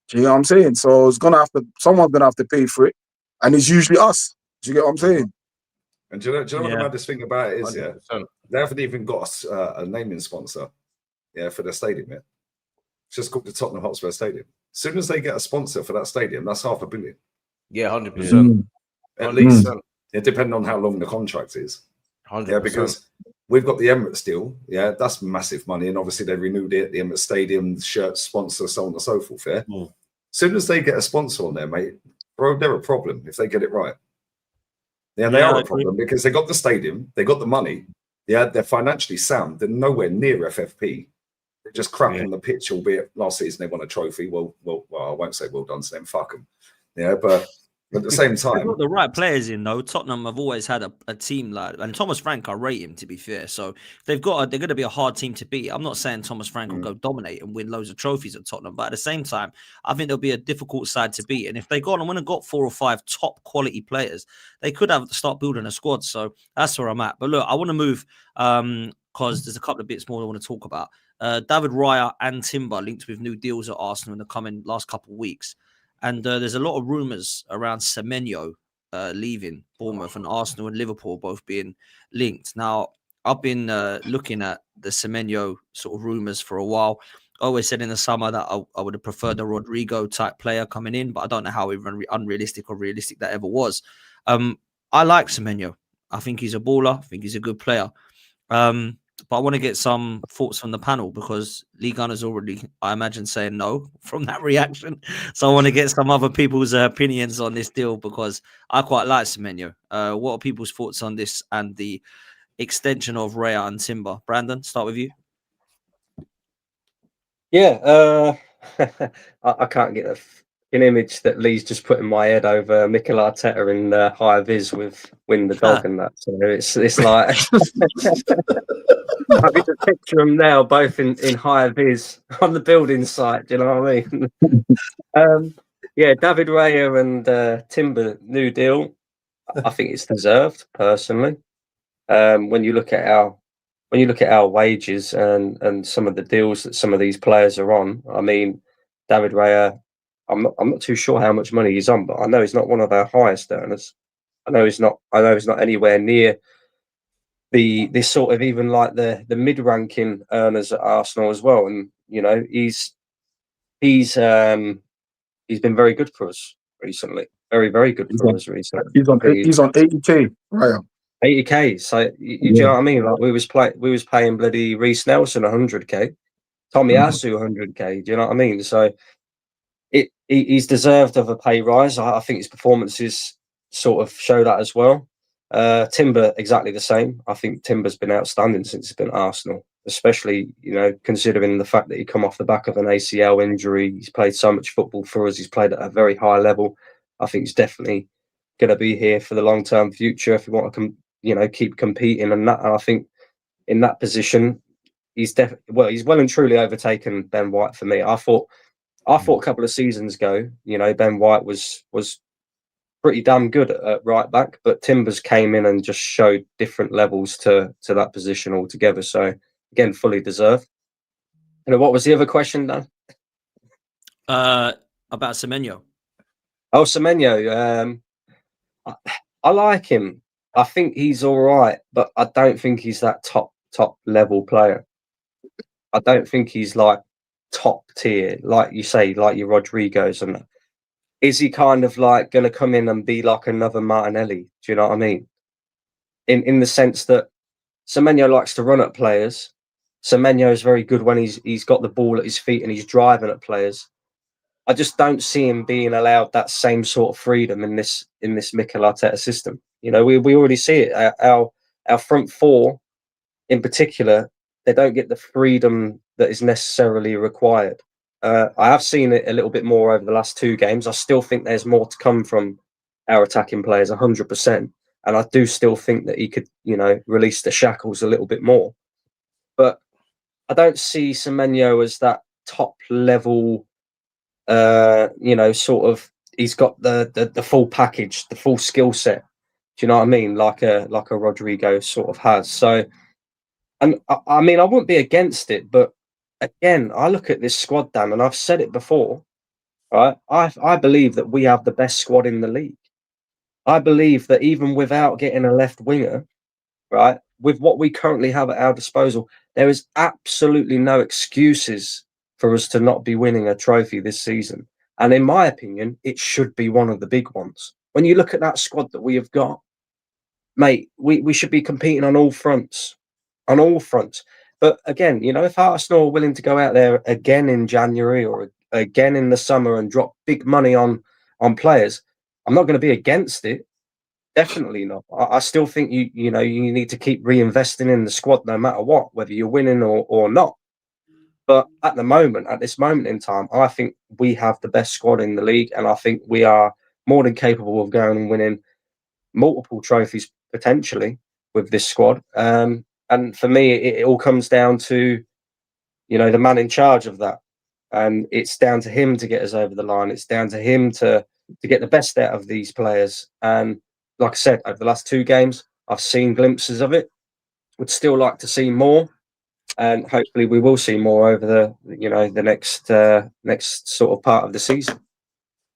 G: Do you know what I'm saying? So someone's going to have to pay for it, and it's usually us. Do you get what I'm saying?
E: And do you know what the maddest thing about it is?
D: 100%.
E: Yeah, they haven't even got a naming sponsor. Yeah, for their stadium yet. It's just called the Tottenham Hotspur Stadium. As soon as they get a sponsor for that stadium, that's $500 million.
D: Yeah, 100%.
E: At least. Yeah, depending on how long the contract is.
D: 100%.
E: Yeah, because we've got the Emirates deal. Yeah, that's massive money. And obviously they renewed it, the Emirates Stadium, shirt sponsor, so on and so forth. Yeah. As soon as they get a sponsor on there, mate, bro, they're a problem if they get it right. Yeah, they are a problem because they got the stadium, they got the money. Yeah, they're financially sound. They're nowhere near FFP. They're just crap on the pitch, albeit last season they won a trophy. Well, I won't say well done to them. Fuck them. Yeah, but at the same time,
A: they've got the right players in though. Tottenham have always had a team like, and Thomas Frank, I rate him to be fair. So they're going to be a hard team to beat. I'm not saying Thomas Frank will go dominate and win loads of trophies at Tottenham, but at the same time, I think they'll be a difficult side to beat. And if they got 4 or 5 top quality players, they could have to start building a squad. So that's where I'm at. But look, I want to move because there's a couple of bits more I want to talk about. David Raya and Timber linked with new deals at Arsenal in the coming last couple of weeks. And there's a lot of rumours around Semenyo leaving Bournemouth, and Arsenal and Liverpool both being linked. Now, I've been looking at the Semenyo sort of rumours for a while. I always said in the summer that I would have preferred a Rodrigo type player coming in, but I don't know how even unrealistic or realistic that ever was. I like Semenyo. I think he's a baller. I think he's a good player. But I want to get some thoughts from the panel because Lee Gunner's already, I imagine, saying no from that reaction. So I want to get some other people's opinions on this deal because I quite like Semenyo. What are people's thoughts on this and the extension of Raya and Timber? Brandon, start with you.
C: Yeah, I can't get an image that Lee's just put in my head over Mikel Arteta in high vis with Win the Dog and that. So it's like I can just picture them now, both in high vis on the building site. Do you know what I mean? Yeah, David Raya and Timber new deal. I think it's deserved personally. When you look at our wages and some of the deals that some of these players are on, I mean, David Raya, I'm not too sure how much money he's on, but I know he's not one of our highest earners. I know he's not anywhere near this sort of even like the mid-ranking earners at Arsenal as well. And you know, he's been very good for us recently. Very, very good for us recently.
G: He's on 80K, right?
C: 80K. So you know what I mean? Like we was paying bloody Reece Nelson 100K, Tommy Asu 100K. Do you know what I mean? So he's deserved of a pay rise. I think his performances sort of show that as well. Timber exactly the same. I think Timber's been outstanding since he's been at Arsenal, especially considering the fact that he come off the back of an ACL injury. He's played so much football for us. He's played at a very high level. I think he's definitely going to be here for the long-term future if we want to keep competing. And I think in that position, he's well and truly overtaken Ben White for me. I thought a couple of seasons ago, Ben White was pretty damn good at right back, but Timbers came in and just showed different levels to that position altogether. So again, fully deserved. What was the other question, Dan?
A: About Semenyo.
C: Oh, Semenyo. I like him. I think he's all right, but I don't think he's that top level player. I don't think he's like top tier, like you say, like your Rodrigos. And is he kind of like going to come in and be like another Martinelli? Do you know what I mean? In the sense that Semenyo likes to run at players. Semenyo is very good when he's got the ball at his feet and he's driving at players. I just don't see him being allowed that same sort of freedom in this Mikel Arteta system. We already see it. Our front four, in particular, they don't get the freedom that is necessarily required. I have seen it a little bit more over the last 2 games. I still think there's more to come from our attacking players 100%. And I do still think that he could, release the shackles a little bit more. But I don't see Semenyo as that top level, sort of, he's got the full package, the full skill set. Do you know what I mean? Like a Rodrigo sort of has. So, and I mean, I wouldn't be against it, but again, I look at this squad, Dan, and I've said it before, right? I believe that we have the best squad in the league. I believe that even without getting a left winger, right, with what we currently have at our disposal, there is absolutely no excuses for us to not be winning a trophy this season. And in my opinion, it should be one of the big ones. When you look at that squad that we have got, mate, we should be competing on all fronts. On all fronts. But again, if Arsenal are willing to go out there again in January or again in the summer and drop big money on players, I'm not going to be against it. Definitely not. I still think you need to keep reinvesting in the squad no matter what, whether you're winning or not. But at this moment in time, I think we have the best squad in the league, and I think we are more than capable of going and winning multiple trophies potentially with this squad. And for me, it all comes down to, the man in charge of that. And it's down to him to get us over the line. It's down to him to get the best out of these players. And like I said, over the last 2 games, I've seen glimpses of it. Would still like to see more. And hopefully we will see more over the next sort of part of the season.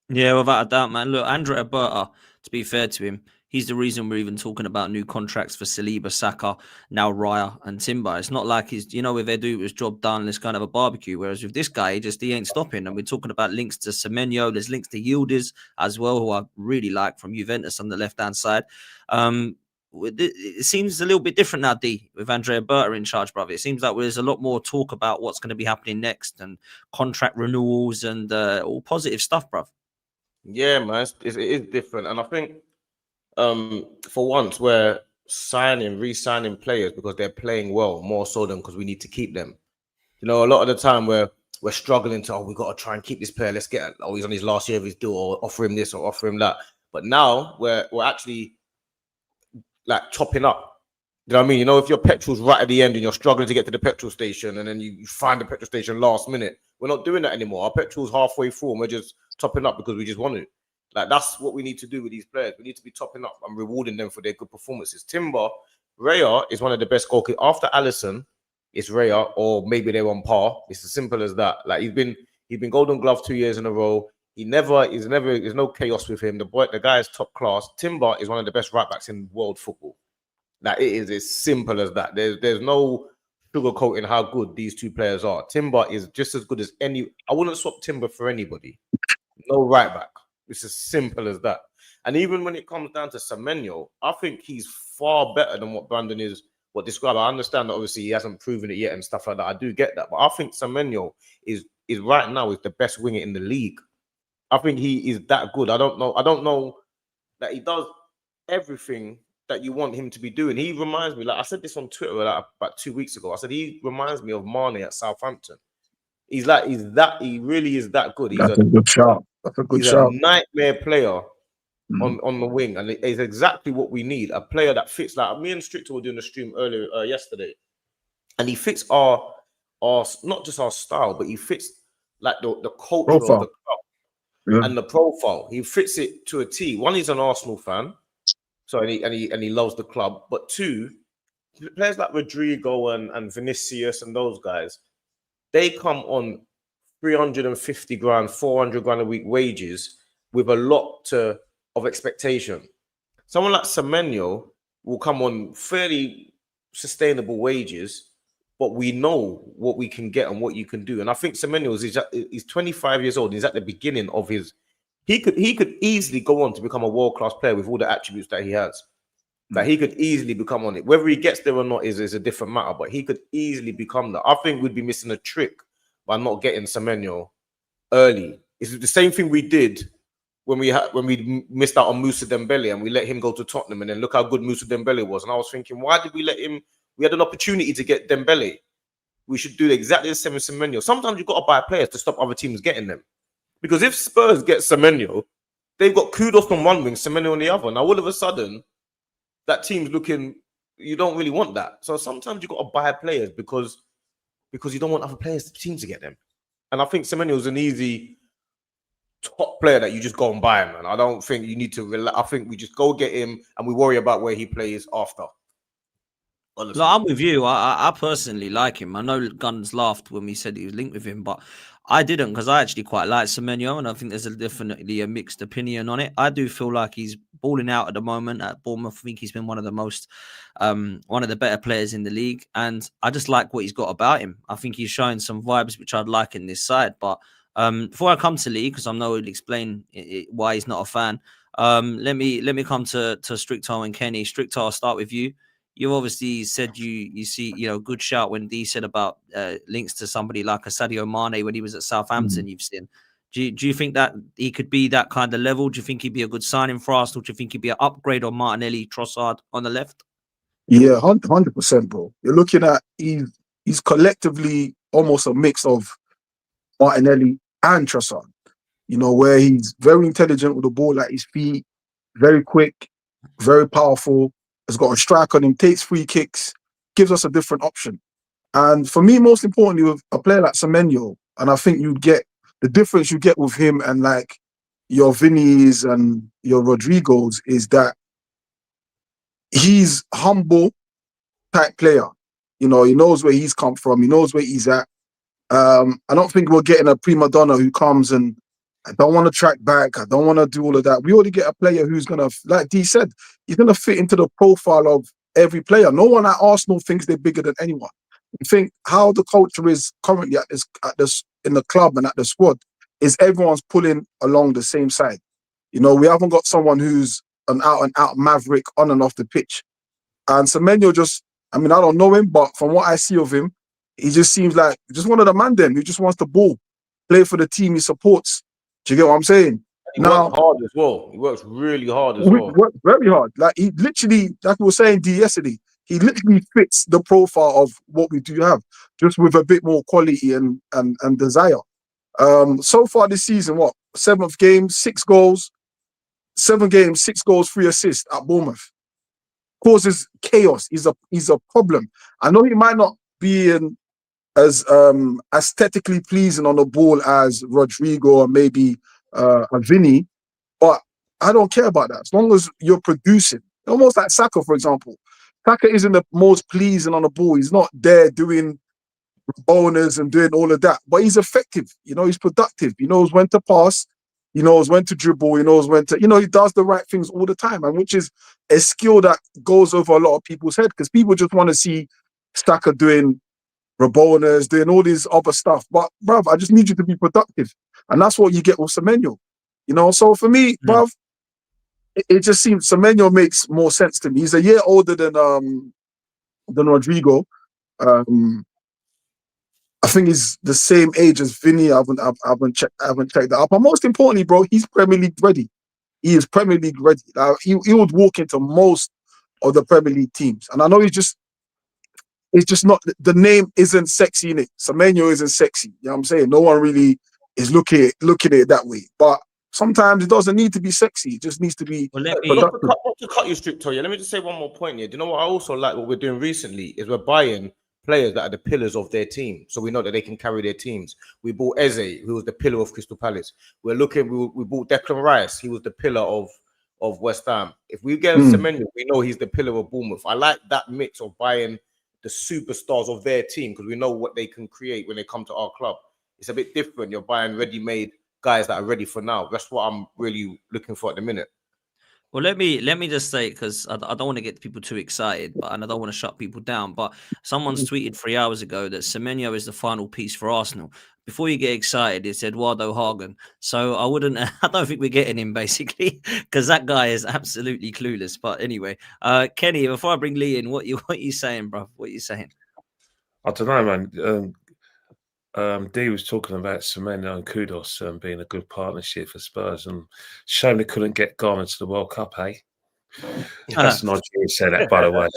A: Yeah, without a doubt, man. Look, Andrea Berta, to be fair to him, he's the reason we're even talking about new contracts for Saliba, Saka, now Raya and Timber. It's not like he's, if they do his job done, let's kind of a barbecue. Whereas with this guy, he ain't stopping. And we're talking about links to Semenyo. There's links to Yildiz as well, who I really like from Juventus on the left-hand side. It seems a little bit different now, D, with Andrea Berta in charge, brother. It seems like there's a lot more talk about what's going to be happening next and contract renewals and all positive stuff, bruv.
D: Yeah, man, it is different. And I think for once we're re-signing players because they're playing well, more so than because we need to keep them. A lot of the time we're struggling to, we got to try and keep this player. Let's get, he's on his last year of his deal, or offer him this or offer him that. But now we're actually like topping up. You know what I mean? If your petrol's right at the end and you're struggling to get to the petrol station and then you find the petrol station last minute, we're not doing that anymore. Our petrol's halfway full and we're just topping up because we just want to. Like, that's what we need to do with these players. We need to be topping up and rewarding them for their good performances. Raya is one of the best goalkeepers. After Alisson, it's Raya, or maybe they're on par. It's as simple as that. Like, he's been Golden Glove 2 years in a row. There's no chaos with him. The guy is top class. Timber is one of the best right backs in world football. Like, it is as simple as that. There's no sugarcoating how good these 2 players are. Timber is just as good as any. I wouldn't swap Timber for anybody. No right back. It's as simple as that. And even when it comes down to Semenyo, I think he's far better than what Brandon is described. I understand that obviously he hasn't proven it yet and stuff like that. I do get that. But I think Semenyo is right now is the best winger in the league. I think he is that good. I don't know that he does everything that you want him to be doing. He reminds me, like I said this on Twitter about 2 weeks ago. I said he reminds me of Mane at Southampton. He really is that good.
G: That's a good shot.
D: He's a nightmare player on the wing, and it's exactly what we need. A player that fits. Like me and Stricter were doing a stream earlier yesterday, and he fits our not just our style, but he fits like the culture of the club and the profile. He fits it to a T. One, he's an Arsenal fan, so and he loves the club. But 2, players like Rodrigo and Vinicius and those guys, they come on 350 grand, 400 grand a week wages with a lot of expectation. Someone like Semenyo will come on fairly sustainable wages, but we know what we can get and what you can do. And I think Semenyo he's 25 years old. He's at the beginning of his. He could easily go on to become a world-class player with all the attributes that he has. That he could easily become on it. Whether he gets there or not is a different matter, but he could easily become that. I think we'd be missing a trick by not getting Semenyo early. It's the same thing we did when we missed out on Moussa Dembele and we let him go to Tottenham, and then look how good Moussa Dembele was. And I was thinking, why did we let him? We had an opportunity to get Dembele. We should do exactly the same with Semenyo. Sometimes you've got to buy players to stop other teams getting them. Because if Spurs get Semenyo, they've got Kudos on one wing, Semenyo on the other. Now all of a sudden, that team's looking. You don't really want that. So sometimes you got to buy players because you don't want other players team to get them. And I think Semenyo is an easy top player that you just go and buy, man. I don't think you need to. I think we just go get him and we worry about where he plays after. Honestly.
A: I'm with you. I personally like him. I know Guns laughed when we said he was linked with him, but I didn't, because I actually quite like Semenyo, and I think there's definitely a mixed opinion on it. I do feel like he's balling out at the moment at Bournemouth. I think he's been one of the better players in the league, and I just like what he's got about him. I think he's showing some vibes which I'd like in this side. But before I come to Lee, because I know he'll explain why he's not a fan, let me come to Stricto and Kenny. Stricto, I'll start with you. You obviously said you see, good shout when Dee said about links to somebody like a Sadio Mane when he was at Southampton. You've seen. Do you think that he could be that kind of level? Do you think he'd be a good signing for Arsenal? Do you think he'd be an upgrade on Martinelli, Trossard on the left?
G: Yeah, 100%, bro. You're looking at he's collectively almost a mix of Martinelli and Trossard. Where he's very intelligent with the ball at his feet, very quick, very powerful. Has got a strike on him, takes free kicks, gives us a different option. And for me, most importantly, with a player like Semenyo, and I think you'd get the difference you get with him and like your Vinnies and your Rodrigos is that he's humble type player. He knows where he's come from. He knows where he's at. I don't think we're getting a prima donna who comes and I don't want to track back. I don't want to do all of that. We already get a player who's going to, like Dee said, he's going to fit into the profile of every player. No one at Arsenal thinks they're bigger than anyone. I think how the culture is currently at this in the club and at the squad is everyone's pulling along the same side. We haven't got someone who's an out-and-out maverick on and off the pitch. And Semenyo I don't know him, but from what I see of him, he just seems like just one of the man them who just wants the ball, play for the team he supports. Do you get what I'm saying?
D: He works hard as well. He works really hard as well.
G: Works very hard. Like he literally, like we were saying yesterday, he literally fits the profile of what we do have, just with a bit more quality and desire. So far this season, 7th game, 6 goals, 7 games, 6 goals, 3 assists at Bournemouth. Causes chaos. He's a problem. I know he might not be as aesthetically pleasing on the ball as Rodrigo or maybe a Vinny, but I don't care about that. As long as you're producing, almost like Saka, for example. Saka isn't the most pleasing on the ball. He's not there doing boners and doing all of that, but he's effective. He's productive. He knows when to pass. He knows when to dribble. He knows when to, he does the right things all the time, and which is a skill that goes over a lot of people's head because people just want to see Saka doing Rabonas, doing all this other stuff. But, bruv, I just need you to be productive. And that's what you get with Semenyo. So for me, bruv, it just seems Semenyo makes more sense to me. He's a year older than Rodrigo. I think he's the same age as Vinny. I haven't checked that up. But most importantly, bro, he's Premier League ready. He is Premier League ready. He would walk into most of the Premier League teams. And I know it's just not, the name isn't sexy in it. Semenyo isn't sexy. You know what I'm saying? No one really is looking at it that way. But sometimes it doesn't need to be sexy. It just needs to be.
D: Well, not to cut you straight, Toya. Let me just say one more point here. Do you know what I also like? What we're doing recently is we're buying players that are the pillars of their team, so we know that they can carry their teams. We bought Eze, who was the pillar of Crystal Palace. We bought Declan Rice. He was the pillar of West Ham. If we get Semenyo, we know he's the pillar of Bournemouth. I like that mix of buying the superstars of their team because we know what they can create when they come to our club. It's a bit different. You're buying ready-made guys that are ready for now. That's what I'm really looking for at the minute.
A: Well, let me just say, because I don't want to get people too excited, and I don't want to shut people down, but someone's tweeted 3 hours ago that Semenyo is the final piece for Arsenal. Before you get excited, it's Eduardo Hagen. So I don't think we're getting him, basically, because that guy is absolutely clueless. But anyway, Kenny, before I bring Lee in, what you saying, bro? What are you saying?
F: I don't know, man. Dee was talking about Semenyo and Kudos being a good partnership for Spurs, and shame they couldn't get Ghana to the World Cup, eh? That's not you said that, by the way.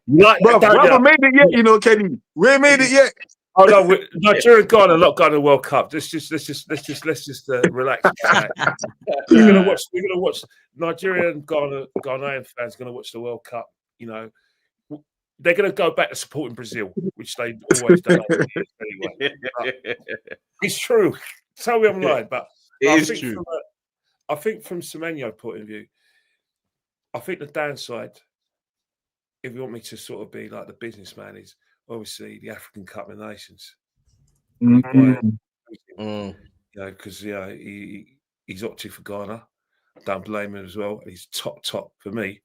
G: We haven't made it yet, Kenny. We ain't made it yet.
F: Oh no, Nigeria and Ghana are not going to the World Cup. Let's just relax. We're gonna watch Nigeria and Ghanaian fans going to watch the World Cup. You know, they're going to go back to supporting Brazil, which they've always done anyway. It's true. Tell me I'm lying, but
D: it is true.
F: I think from Semenyo's point of view, I think the downside, if you want me to sort of be like the businessman, is obviously the African Cup of Nations.
G: Mm-hmm.
F: You know, because he's opted for Ghana. Don't blame him as well. He's top for me.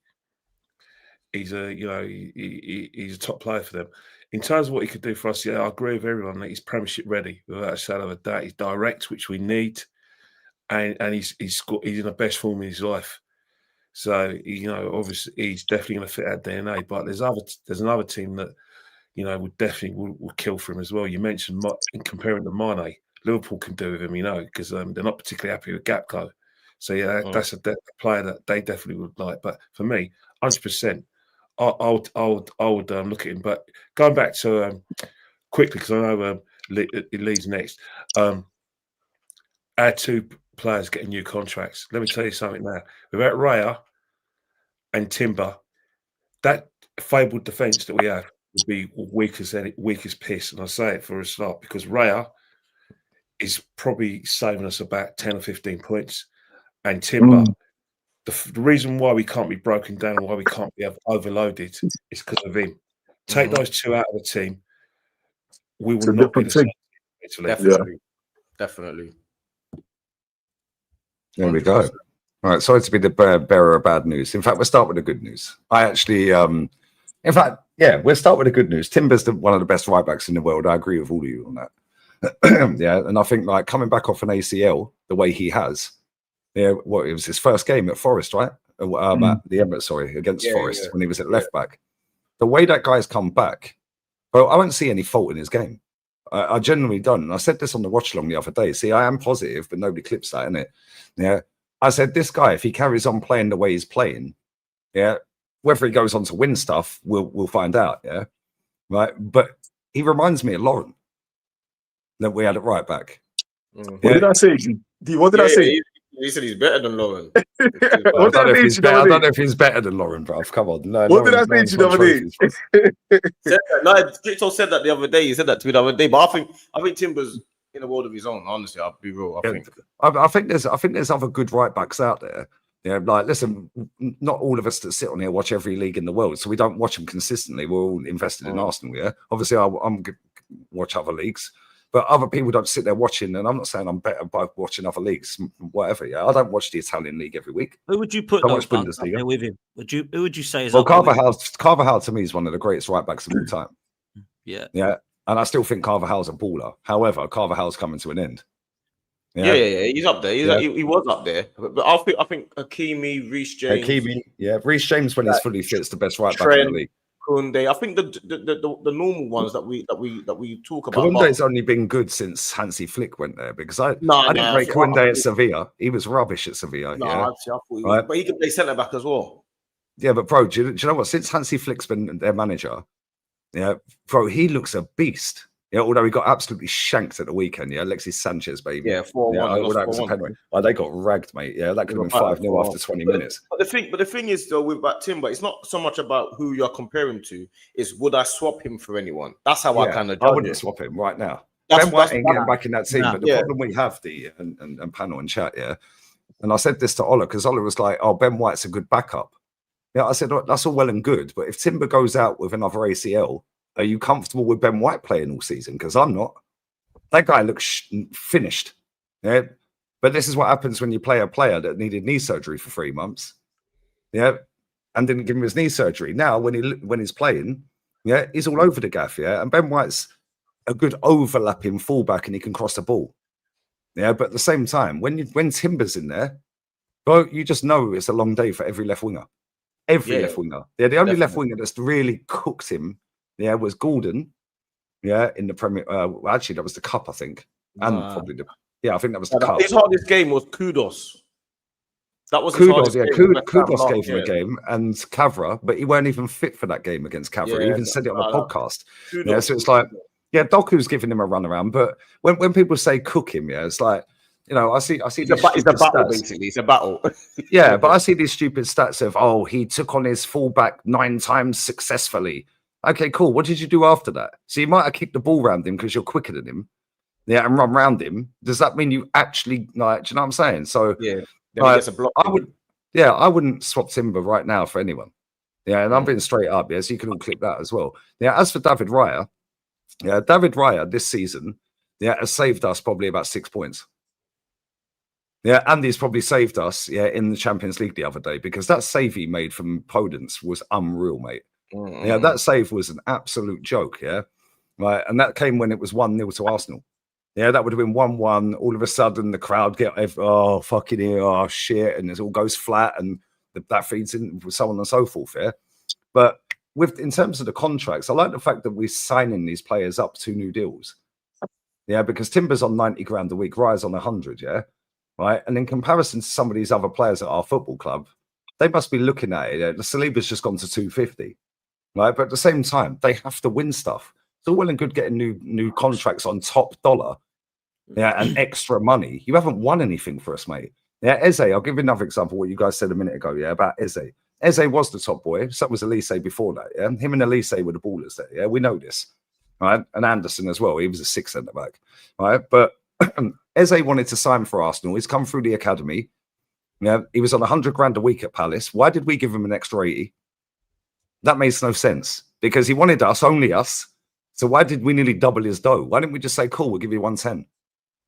F: He's he's a top player for them. In terms of what he could do for us, I agree with everyone that he's Premiership ready without a shadow of a doubt. He's direct, which we need, and he's in the best form of his life. So obviously he's definitely going to fit our DNA. But there's another team that would definitely will kill for him as well. You mentioned in comparing to Mane, Liverpool can do with him, because they're not particularly happy with Gakpo. So that's a player that they definitely would like. But for me, 100%. I would look at him, but going back to quickly because I know it leads next. Our two players getting new contracts. Let me tell you something now. Without Raya and Timber, that fabled defence that we have would be weak as piss. And I say it for a start because Raya is probably saving us about 10 or 15 points, and Timber. The reason why we can't be broken down and why we can't be overloaded is because of him. Take those two out of the team, we will not be the same.
D: Definitely.
E: There we go. All right, sorry to be the bearer of bad news. In fact, we'll start with the good news. I actually, we'll start with the good news. Timber's one of the best right backs in the world. I agree with all of you on that. Yeah, and I think like coming back off an ACL the way he has. Yeah, it was his first game at Forest, right? At the Emirates, against Forest when he was at left back. The way that guy's come back, well, I don't see any fault in his game. I genuinely don't. And I said this on the watch along the other day. See, I am positive, but nobody clips that, innit? Yeah. I said, this guy, if he carries on playing the way he's playing, whether he goes on to win stuff, we'll find out, right? But he reminds me of Lauren that we had at right back.
G: What did I say? What did I say?
D: He said he's better than Lauren.
E: I don't know if he's better than Lauren, bruv. Come on. No,
G: what did I say to you the other day?
D: No, Crypto said that the other day. He said that to me the other day. But I think Timber's in a world of his own. Honestly, I'll be real.
E: I think there's other good right backs out there. Yeah, like listen, not all of us that sit on here watch every league in the world, so we don't watch them consistently. We're all invested in Arsenal. Yeah, obviously, I'm watch other leagues. But other people don't sit there watching, and I'm not saying I'm better by watching other leagues, whatever. Yeah, I don't watch the Italian league every week.
A: Who would you put up there with him? Who would you say is?
E: Well, Carvajal to me is one of the greatest right backs of all time.
A: Yeah,
E: and I still think Carvajal's a baller. However, Carvajal's coming to an end.
D: Yeah, he's up there. He was up there, but I think Hakimi, Reece James.
E: Reece James when he's fully fit is the best right back in the league.
D: Koundé. I think the normal ones that we talk about.
E: Koundé's only been good since Hansi Flick went there because I didn't rate Koundé at Sevilla. He was rubbish at Sevilla.
D: No, I thought he was, but he can play centre back as well.
E: Yeah, but bro, do you know what? Since Hansi Flick's been their manager, bro, he looks a beast. Yeah, although he got absolutely shanked at the weekend. Yeah, Alexis Sanchez, baby.
D: Yeah, 4-1.
E: They got ragged, mate. Yeah, that could have been 5-0 after 20 minutes.
D: But the thing is, though, with that Timber, it's not so much about who you're comparing to. It's would I swap him for anyone? That's how I kind of.
E: I wouldn't swap him right now. Ben White ain't getting back in that team. But the problem we have, and panel and chat, and I said this to Ola because Ola was like, "Oh, Ben White's a good backup." Yeah, I said that's all well and good, but if Timber goes out with another ACL. Are you comfortable with Ben White playing all season? Because I'm not. That guy looks finished. Yeah. But this is what happens when you play a player that needed knee surgery for 3 months. Yeah. And didn't give him his knee surgery. Now, when he's playing, he's all over the gaff. Yeah. And Ben White's a good overlapping fullback and he can cross the ball. Yeah. But at the same time, when Timber's in there, well, you just know it's a long day for every left winger. Left winger. Yeah. The only left winger that's really cooked him. Yeah, was Gordon. Yeah, in the Premier. Actually, that was the Cup, I think, and probably I think that was the Cup.
D: His hardest game was Kudos. That was
E: Kudos. Yeah, Kudos gave him a game, and Cavra, but he weren't even fit for that game against Cavra. He even said it on the podcast. Kudos. Yeah, so it's like Yeah, Doku's giving him a run around, but when people say cook him, yeah, it's like, you know, I see
D: It's
E: these
D: a battle,
E: stupid stats.
D: basically. It's a battle.
E: Yeah, but I see these stupid stats of, oh, he took on his fullback 9 times successfully. Okay, cool. What did you do after that? So you might have kicked the ball around him because you're quicker than him, yeah, and run round him. Does that mean you actually, like, do you know what I'm saying? So
D: Yeah. Then he
E: like,
D: gets a block.
E: I wouldn't swap Timber right now for anyone. Yeah, and I'm being straight up. Yeah, so you can all clip that as well. Yeah, as for David Raya, David Raya this season, has saved us probably about 6 points. Yeah, Andy's probably saved us, in the Champions League the other day, because that save he made from Podence was unreal, mate. Yeah, that save was an absolute joke, yeah. Right, and that came when it was 1-0 to Arsenal. Yeah, that would have been 1-1. All of a sudden, the crowd get, oh, fucking here, oh, shit, and it all goes flat, and that feeds in, so on and so forth, yeah. But in terms of the contracts, I like the fact that we're signing these players up to new deals. Yeah, because Timber's on 90 grand a week, Raya's on 100, yeah. Right, and in comparison to some of these other players at our football club, they must be looking at it. The Saliba's just gone to 250, right? But at the same time, they have to win stuff. It's all well and good getting new contracts on top dollar, and extra money. You haven't won anything for us, mate. Yeah, Eze, I'll give you another example. What you guys said a minute ago, about Eze. Eze was the top boy. So was Elise before that. Yeah, him and Elise were the ballers there. Yeah, we know this, right? And Anderson as well. He was a 6 centre back, right? But Eze wanted to sign for Arsenal. He's come through the academy. Yeah, he was on 100 grand a week at Palace. Why did we give him an extra 80? That makes no sense because he wanted us, only us. So why did we nearly double his dough? Why didn't we just say, cool, we'll give you 110,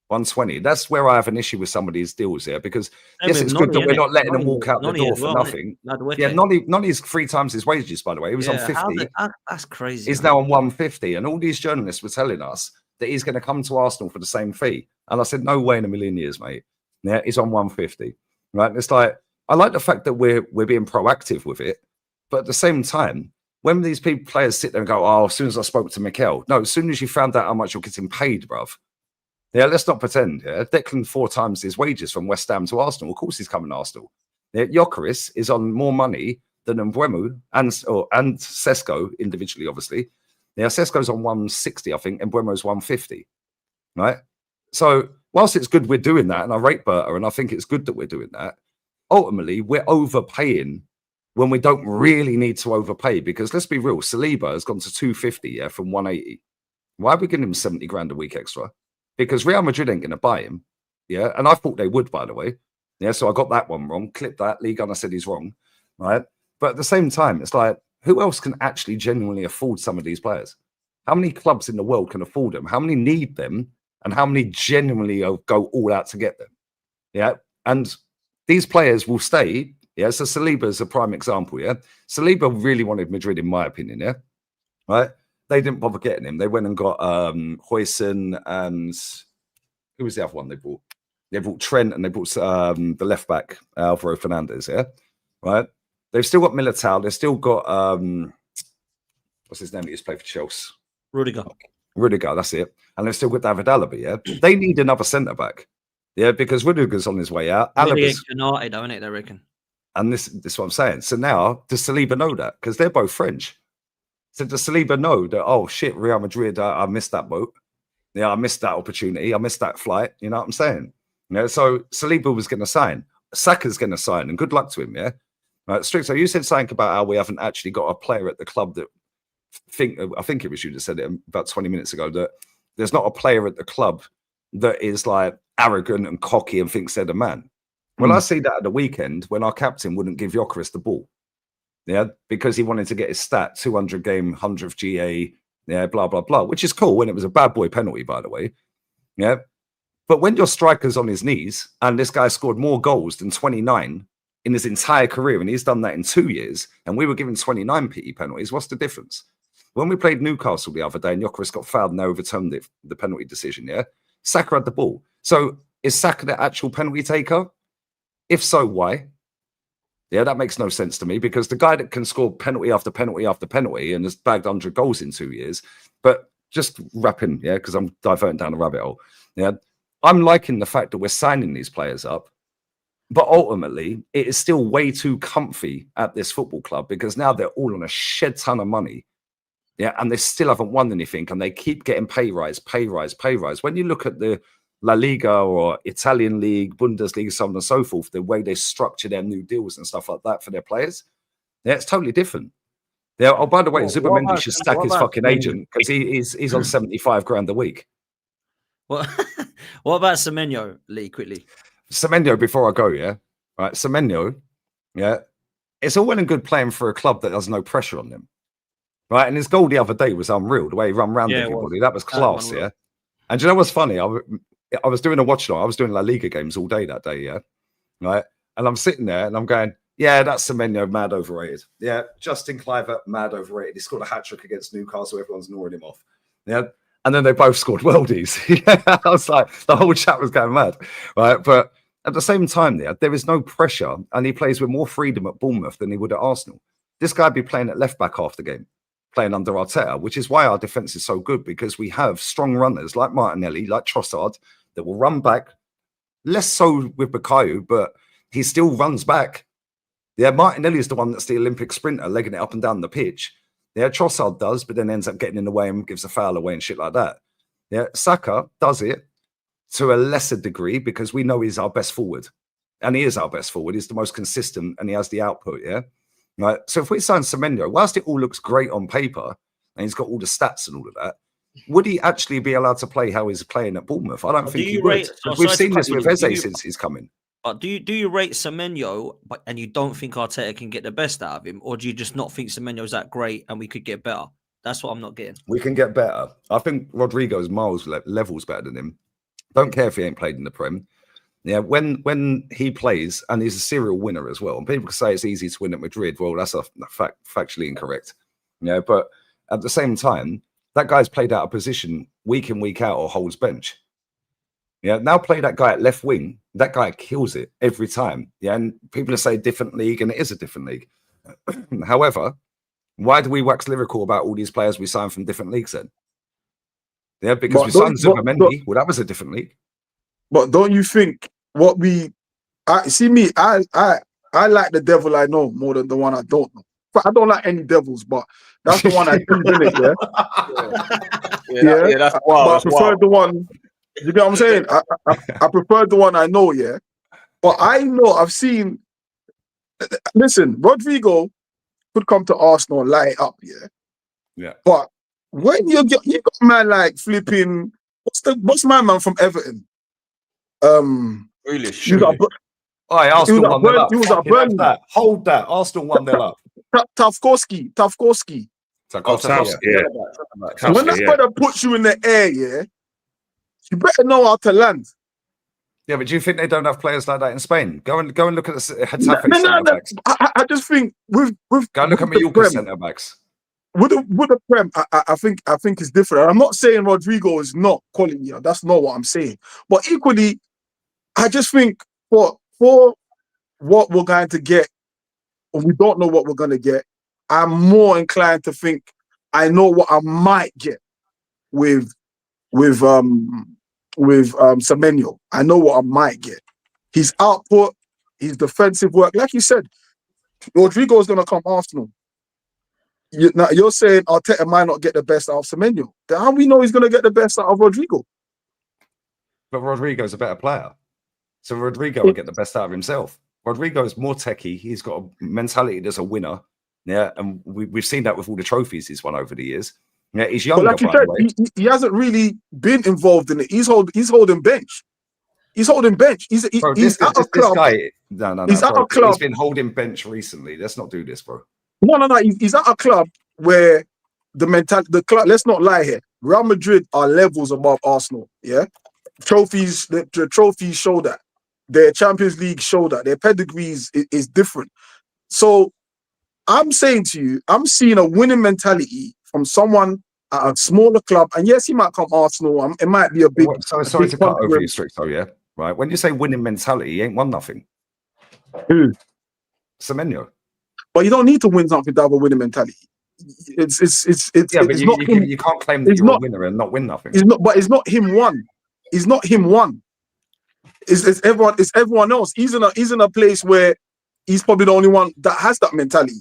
E: 120? That's where I have an issue with some of these deals here because yes, it's good that we're not letting them walk out the door for nothing. Yeah, Nonny's 3 times his wages, by the way. He was on 50.
A: That's crazy.
E: He's now on 150. And all these journalists were telling us that he's going to come to Arsenal for the same fee. And I said, no way in a million years, mate. Yeah, he's on 150. Right. And it's like, I like the fact that we're being proactive with it. But at the same time, when these players sit there and go, oh, as soon as I spoke to Mikel, no, as soon as you found out how much you're getting paid, bruv. Yeah, let's not pretend. Yeah, Declan 4 times his wages from West Ham to Arsenal. Of course, he's coming to Arsenal. Yeah, Gyökeres is on more money than Mbeumo and Sesko individually, obviously. Yeah, Sesko's on 160, I think, and Mbeumo's 150. Right. So whilst it's good we're doing that, and I rate Berta, and I think it's good that we're doing that, ultimately we're overpaying when we don't really need to overpay. Because let's be real, Saliba has gone to 250, from 180. Why are we giving him 70 grand a week extra? Because Real Madrid ain't going to buy him. Yeah, and I thought they would, by the way. Yeah, so I got that one wrong. Clip that. Lee Gunner said he's wrong. Right. But at the same time, it's like, who else can actually genuinely afford some of these players? How many clubs in the world can afford them? How many need them? And how many genuinely go all out to get them? Yeah. And these players will stay. Yeah. So Saliba is a prime example. Yeah. Saliba really wanted Madrid, in my opinion. Yeah. Right. They didn't bother getting him. They went and got Huijsen and who was the other one they bought? They bought Trent and they bought the left back, Alvaro Fernandez. Yeah. Right. They've still got Militao. They've still got what's his name? He just played for Chelsea. Rudiger, that's it. And they've still got David Alaba, yeah? They need another centre-back, yeah, because Rudiger's on his way out. Alaba's
A: United, don't it, they reckon?
E: And this is what I'm saying. So now, does Saliba know that? Because they're both French. So does Saliba know that, oh, shit, Real Madrid, I missed that boat. Yeah, I missed that opportunity. I missed that flight. You know what I'm saying? Yeah, so Saliba was going to sign. Saka's going to sign, and good luck to him, yeah? Right, Strixo, you said something about how we haven't actually got a player at the club that I think it was you that said it about 20 minutes ago, that there's not a player at the club that is like arrogant and cocky and thinks they're the man. Well, I see that at the weekend when our captain wouldn't give Gyökeres the ball. Yeah, because he wanted to get his stat, 200 game, 100th GA, yeah, blah, blah, blah, which is cool when it was a bad boy penalty, by the way. Yeah. But when your striker's on his knees and this guy scored more goals than 29 in his entire career, and he's done that in 2 years, and we were given 29 PE penalties, what's the difference? When we played Newcastle the other day and Gyökeres got fouled and they overturned it, the penalty decision, yeah? Saka had the ball. So is Saka the actual penalty taker? If so, why? Yeah, that makes no sense to me because the guy that can score penalty after penalty after penalty and has bagged 100 goals in 2 years, but just wrapping, yeah, because I'm diverting down a rabbit hole. Yeah, I'm liking the fact that we're signing these players up, but ultimately it is still way too comfy at this football club because now they're all on a shed ton of money. Yeah, and they still haven't won anything, and they keep getting pay rise. When you look at the La Liga or Italian League, Bundesliga, so on and so forth, the way they structure their new deals and stuff like that for their players, yeah, it's totally different. Yeah. Oh, by the way, Zubimendi should sack his fucking agent because he's on 75 grand a week.
A: What about Semenyo, Lee? Quickly,
E: Semenyo. Before I go, yeah, right. Semenyo, yeah, it's all well and good playing for a club that has no pressure on them. Right, and his goal the other day was unreal. The way he ran around everybody, that was class. Yeah, and do you know what's funny? I was doing a watch along. I was doing La Liga games all day that day. Yeah, right. And I'm sitting there and I'm going, yeah, that's Semenyo, mad overrated. Yeah, Justin Kluivert, mad overrated. He scored a hat trick against Newcastle. Everyone's gnawing him off. Yeah, and then they both scored worldies. I was like, the whole chat was going mad. Right, but at the same time, there is no pressure, and he plays with more freedom at Bournemouth than he would at Arsenal. This guy'd be playing at left back half the game, playing under Arteta, which is why our defense is so good, because we have strong runners like Martinelli, like Trossard, that will run back. Less so with Bukayo, but he still runs back. Yeah, Martinelli is the one that's the Olympic sprinter, legging it up and down the pitch. Yeah, Trossard does, but then ends up getting in the way and gives a foul away and shit like that. Yeah, Saka does it to a lesser degree because we know he's our best forward. And he is our best forward. He's the most consistent and he has the output, yeah? Right. So if we sign Semenyo, whilst it all looks great on paper and he's got all the stats and all of that, would he actually be allowed to play how he's playing at Bournemouth? I don't think he would. We've seen this with Eze since he's coming.
A: But do you rate Semenyo, and you don't think Arteta can get the best out of him, or do you just not think Semenyo's that great and we could get better? That's what I'm not getting.
E: We can get better. I think Rodrigo's miles levels better than him. Don't care if he ain't played in the Prem. Yeah, when he plays, and he's a serial winner as well. And people can say it's easy to win at Madrid. Well, that's a factually incorrect. Yeah, but at the same time, that guy's played out of position week in, week out, or holds bench. Yeah, now play that guy at left wing. That guy kills it every time. Yeah, and people say different league, and it is a different league. However, why do we wax lyrical about all these players we sign from different leagues then? Yeah, because we signed Zubimendi. Well, that was a different league.
G: But don't you think what I like the devil I know more than the one I don't know. But I don't like any devils, but that's the one I choose, in it, yeah?
D: That's wild.
G: But I prefer the one, you know what I'm saying? I prefer the one I know, yeah. But I know I've seen. Listen, Rodrigo could come to Arsenal and light it up, yeah.
E: Yeah.
G: But when you got a man like flipping, what's my man from Everton?
D: Really?
E: Arsenal 1-0 up.
G: He was a Burnley.
E: Hold that. Arsenal 1-0 up.
G: Tavkowski.
E: Yeah.
G: When that brother puts you in the air, yeah, you better know how to land.
E: Yeah, but do you think they don't have players like that in Spain? Go and look at the Getafe centre backs.
G: I just think with
E: go and look at Mallorca centre backs.
G: With the Prem, I think it's different. I'm not saying Rodrigo is not quality. That's not what I'm saying. But equally, I just think for what we're going to get, or we don't know what we're going to get, I'm more inclined to think I know what I might get with Semenyo. I know what I might get. His output, his defensive work, like you said, Rodrigo is going to come Arsenal. You're saying Arteta might not get the best out of Semenyo. Then how do we know he's going to get the best out of Rodrigo?
E: But Rodrigo's a better player. So Rodrigo will get the best out of himself. Rodrigo is more techie. He's got a mentality that's a winner. Yeah, and we've seen that with all the trophies he's won over the years. Yeah, he's younger,
G: but like you said, he hasn't really been involved in it. He's holding bench. He's holding bench. He's at a club.
E: No,
G: he's at a club.
E: He's been holding bench recently. Let's not do this, bro.
G: No. He's at a club where the club. Let's not lie here. Real Madrid are levels above Arsenal. Yeah, trophies. The trophies show that. Their Champions League show that. Their pedigrees is different. So I'm saying to you, I'm seeing a winning mentality from someone at a smaller club. And yes, he might come Arsenal. It might be a big.
E: Sorry to cut over you, Stricto. Yeah, right. When you say winning mentality, he ain't won nothing.
G: Who?
E: Semenyo.
G: But you don't need to win something to have a winning mentality. It's
E: you can't claim that you're a winner and not win nothing.
G: But it's not him one. It's not him one. It's everyone else. He's in a place where he's probably the only one that has that mentality.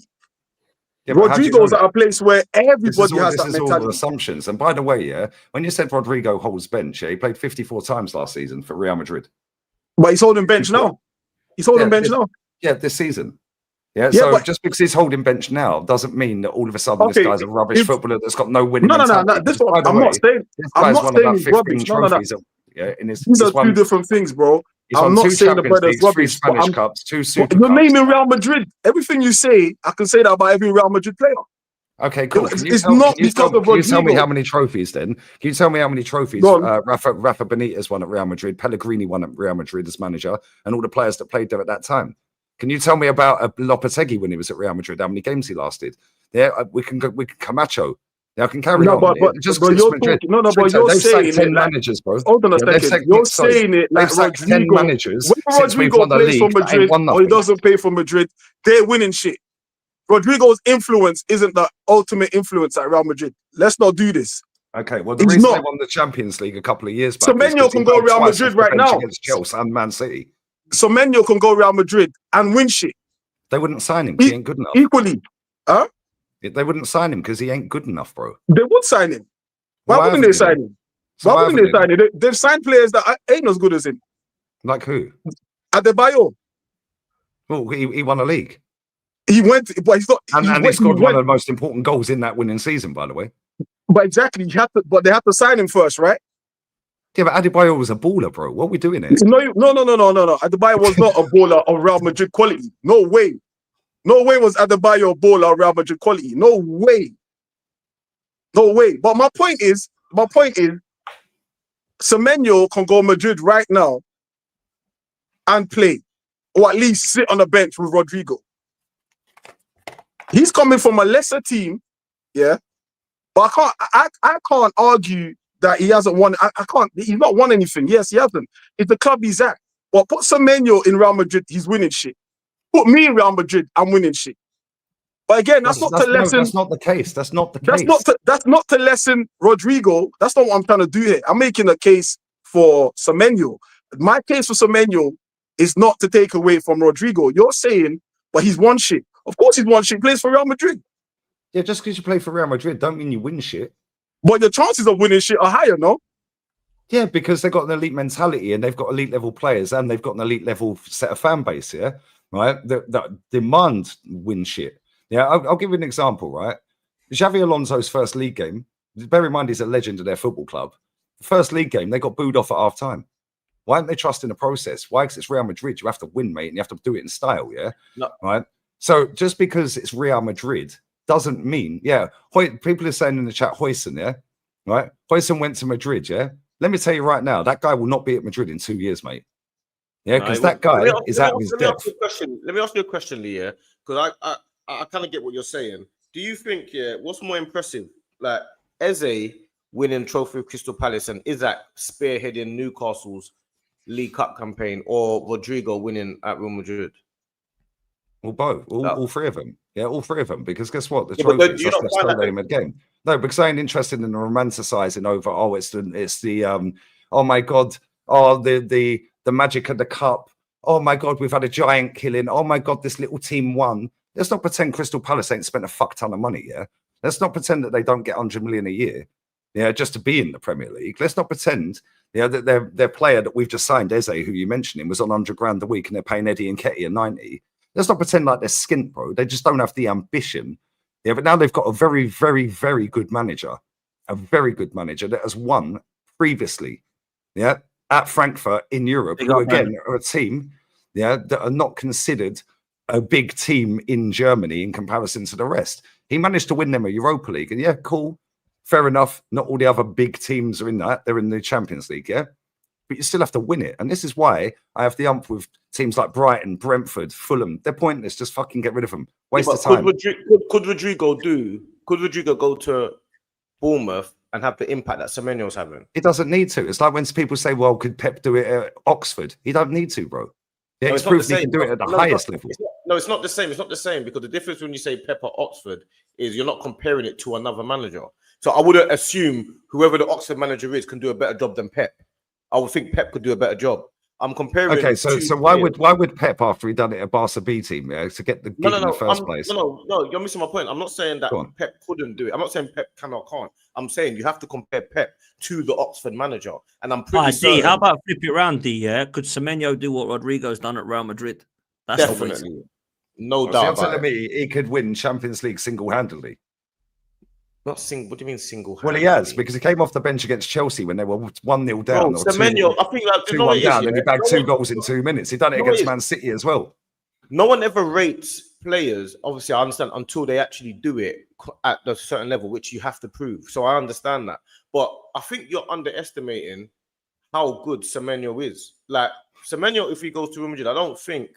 E: Yeah, but how do you know
G: Rodrigo's
E: that?
G: at a place where everybody has
E: This
G: that
E: is all
G: mentality.
E: assumptions. And by the way, yeah, when you said Rodrigo holds bench, yeah, he played 54 times last season for Real Madrid.
G: But he's holding bench now. He's holding bench now.
E: Yeah, this season. Yeah,
G: Yeah,
E: so
G: but
E: just because he's holding bench now doesn't mean that all of a sudden
G: okay,
E: this guy's a rubbish
G: if
E: footballer that's got no winning
G: no.
E: mentality.
G: This
E: By
G: one,
E: the
G: I'm
E: way,
G: not saying.
E: this
G: I'm
E: guy's
G: not
E: won
G: saying
E: about
G: it's
E: 15
G: rubbish. No.
E: trophies. Yeah, in his,
G: These are
E: he's
G: two
E: won,
G: different things, bro.
E: he's
G: I'm
E: won
G: not
E: 2
G: saying the
E: Champions
G: brother's
E: Leagues, 3
G: rubbish, but
E: Spanish Cups, 2
G: but
E: Super
G: you're
E: Cups.
G: naming Real Madrid. Everything you say, I can say that about every Real Madrid player.
E: Okay, cool.
G: It's not because of
E: can you tell me
G: Rodrigo.
E: how many trophies then? Can you tell me how many trophies
G: Go on.
E: Rafa Benitez won at Real Madrid, Pellegrini won at Real Madrid as manager, and all the players that played there at that time? Can you tell me about Lopetegui when he was at Real Madrid? How many games he lasted? Yeah, we can Camacho. Yeah, I can carry
G: No,
E: on.
G: but
E: Just
G: but
E: 'cause it's
G: you're
E: Madrid.
G: talking. No, but
E: Twitter,
G: you're
E: they've
G: saying
E: sacked 10
G: it like.
E: managers, bro.
G: Hold on a
E: Yeah, they've
G: second.
E: sacked
G: You're
E: Nick, sorry.
G: saying it like
E: They've sacked 10
G: Rodrigo.
E: managers
G: When
E: since we've
G: Rodrigo
E: won the
G: plays for
E: league that ain't
G: Madrid
E: won
G: or he
E: nothing.
G: doesn't play for Madrid, they're winning shit. Rodrigo's influence isn't the ultimate influence at Real Madrid. Let's not do this.
E: Okay, well, the
G: He's
E: reason they
G: not.
E: won the Champions League a couple of years back is
G: Semenyo
E: because he
G: can go
E: played
G: Real
E: twice
G: Madrid
E: off the
G: right
E: bench
G: now.
E: against Chelsea and Man City.
G: Semenyo can go Real Madrid and win shit
E: They wouldn't sign him because he ain't good enough.
G: equally. Huh?
E: They wouldn't sign him because he ain't good enough, bro.
G: They would sign him. Why wouldn't they sign him?
E: So
G: Why wouldn't they sign him? They've signed players that ain't as good as him.
E: Like who?
G: Adebayo.
E: Well, he won a league.
G: He went, but he's not.
E: And he scored one of the most important goals in that winning season, by the way.
G: But exactly, but they have to sign him first, right?
E: Yeah, but Adebayo was a baller, bro. What are we doing here?
G: No. Adebayo was not a baller of Real Madrid quality. No way. No way was Adebayo a baller of Real Madrid quality. No way. No way. But my point is, Semenyo can go Madrid right now and play, or at least sit on the bench with Rodrigo. He's coming from a lesser team, yeah. But I can't argue that he hasn't won. I can't. He's not won anything. Yes, he hasn't. It's the club he's at. But put Semenyo in Real Madrid, he's winning shit. Put me in Real Madrid, I'm winning shit. But again, that's not to lessen.
E: That's not the case. That's not the case.
G: That's not to lessen Rodrigo. That's not what I'm trying to do here. I'm making a case for Semenyo. My case for Semenyo is not to take away from Rodrigo. You're saying, but he's won shit. Of course he's won shit. He plays for Real Madrid.
E: Yeah, just because you play for Real Madrid don't mean you win shit.
G: But your chances of winning shit are higher, no?
E: Yeah, because they've got an elite mentality and they've got elite level players and they've got an elite level set of fan base, yeah? Right? That demand win shit. Yeah, I'll give you an example, right? Xavi Alonso's first league game, bear in mind he's a legend of their football club. The first league game, they got booed off at half time. Why aren't they trusting the process? Why? Because it's Real Madrid. You have to win, mate, and you have to do it in style, yeah?
D: No.
E: Right? So just because it's Real Madrid doesn't mean, yeah, people are saying in the chat, Huijsen, yeah? Right? Huijsen went to Madrid, yeah? Let me tell you right now, that guy will not be at Madrid in 2 years, mate. Yeah, because that guy is at his depth.
D: Let me ask you a question, Lee, yeah? Because I kind of get what you're saying. Do you think, yeah, what's more impressive? Like, Eze winning trophy with Crystal Palace and Isaac spearheading Newcastle's League Cup campaign, or Rodrigo winning at Real Madrid?
E: Well, both, all three of them. Yeah, all three of them. Because guess what? The
D: Yeah, but
E: trophies
D: do you
E: are
D: not
E: still
D: find that
E: name of the game. No, because I ain't interested in the romanticizing over. Oh, it's the oh my god, oh the magic of the cup. Oh my god, we've had a giant killing. Oh my god, this little team won. Let's not pretend Crystal Palace ain't spent a fuck ton of money. Yeah, let's not pretend that they don't get 100 million a year. Yeah, just to be in the Premier League. Let's not pretend, yeah, that their player that we've just signed, Eze, who you mentioned him, was on 100 grand a week, and they're paying Eddie and Ketty 90. Let's not pretend like they're skint, bro. They just don't have the ambition. Yeah, but now they've got a very, very, very good manager, that has won previously. Yeah, at Frankfurt in Europe, who again are a team, yeah, that are not considered a big team in Germany in comparison to the rest. He managed to win them a Europa League, and yeah, cool, fair enough. Not all the other big teams are in that; they're in the Champions League, yeah. But you still have to win it, and this is why I have the ump with teams like Brighton, Brentford, Fulham. They're pointless. Just fucking get rid of them. Waste of time.
D: Could Rodrigo go to Bournemouth and have the impact that Semenyo's having?
E: He doesn't need to. It's like when people say, "Well, could Pep do it at Oxford?" He don't need to, bro. Yeah,
D: No,
E: it's proof he can do it at the highest level.
D: It's not the same. It's not the same, because the difference when you say Pep at Oxford is you're not comparing it to another manager. So I wouldn't assume whoever the Oxford manager is can do a better job than Pep. I would think Pep could do a better job. I'm comparing.
E: Okay, so
D: two
E: why
D: players.
E: would Pep, after he done it at Barca B team, to get the gig in the first place?
D: No, you're missing my point. I'm not saying that
E: Go on.
D: Pep couldn't do it. I'm not saying Pep can or can't. I'm saying you have to compare Pep to the Oxford manager, and I'm pretty certain.
A: How about flip it around, D? Yeah, could Semenyo do what Rodrigo's done at Real Madrid? That's
D: Definitely, no
E: So
D: doubt
E: you're
D: about
E: telling
D: it.
E: me he could win Champions League single-handedly?
D: Not single. What do you mean single?
E: Well, he has, because he came off the bench against Chelsea when they were 1-0 down.
D: Bro, Semenyo, I think like,
E: 2-1 down, and he bagged 2 goals in 2 minutes. He done it against Man City as well.
D: No one ever rates players. Obviously, I understand until they actually do it at a certain level, which you have to prove. So I understand that, but I think you're underestimating how good Semenyo is. Like Semenyo, if he goes to Real Madrid, I don't think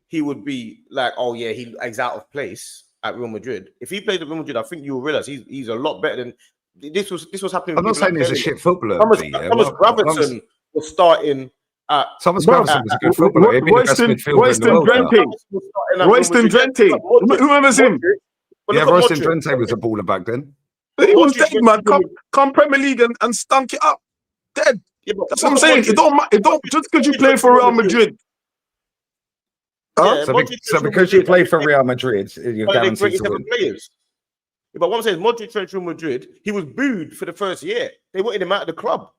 D: he would be like, oh yeah, he's out of place at Real Madrid. If he played at Real Madrid, I think you will realize he's a lot better than this was happening.
E: I'm not saying he's a shit footballer.
D: Thomas Graverton was starting at
E: Thomas Graverton was a good footballer. He'd be the best midfielder in the world.
G: Royston Drenthe. Who remembers him?
E: Yeah, Royston Drenthe was a baller back then.
G: He was dead, man. Come Premier League and stunk it up. Dead.
D: Yeah,
G: That's what I'm saying. It don't just because you play for Real Madrid.
D: Yeah,
E: So because you play for Real Madrid, you're guaranteed to win.
D: Players. Yeah, but what I'm saying is Modric went to Real Madrid. He was booed for the first year. They wanted him out of the club.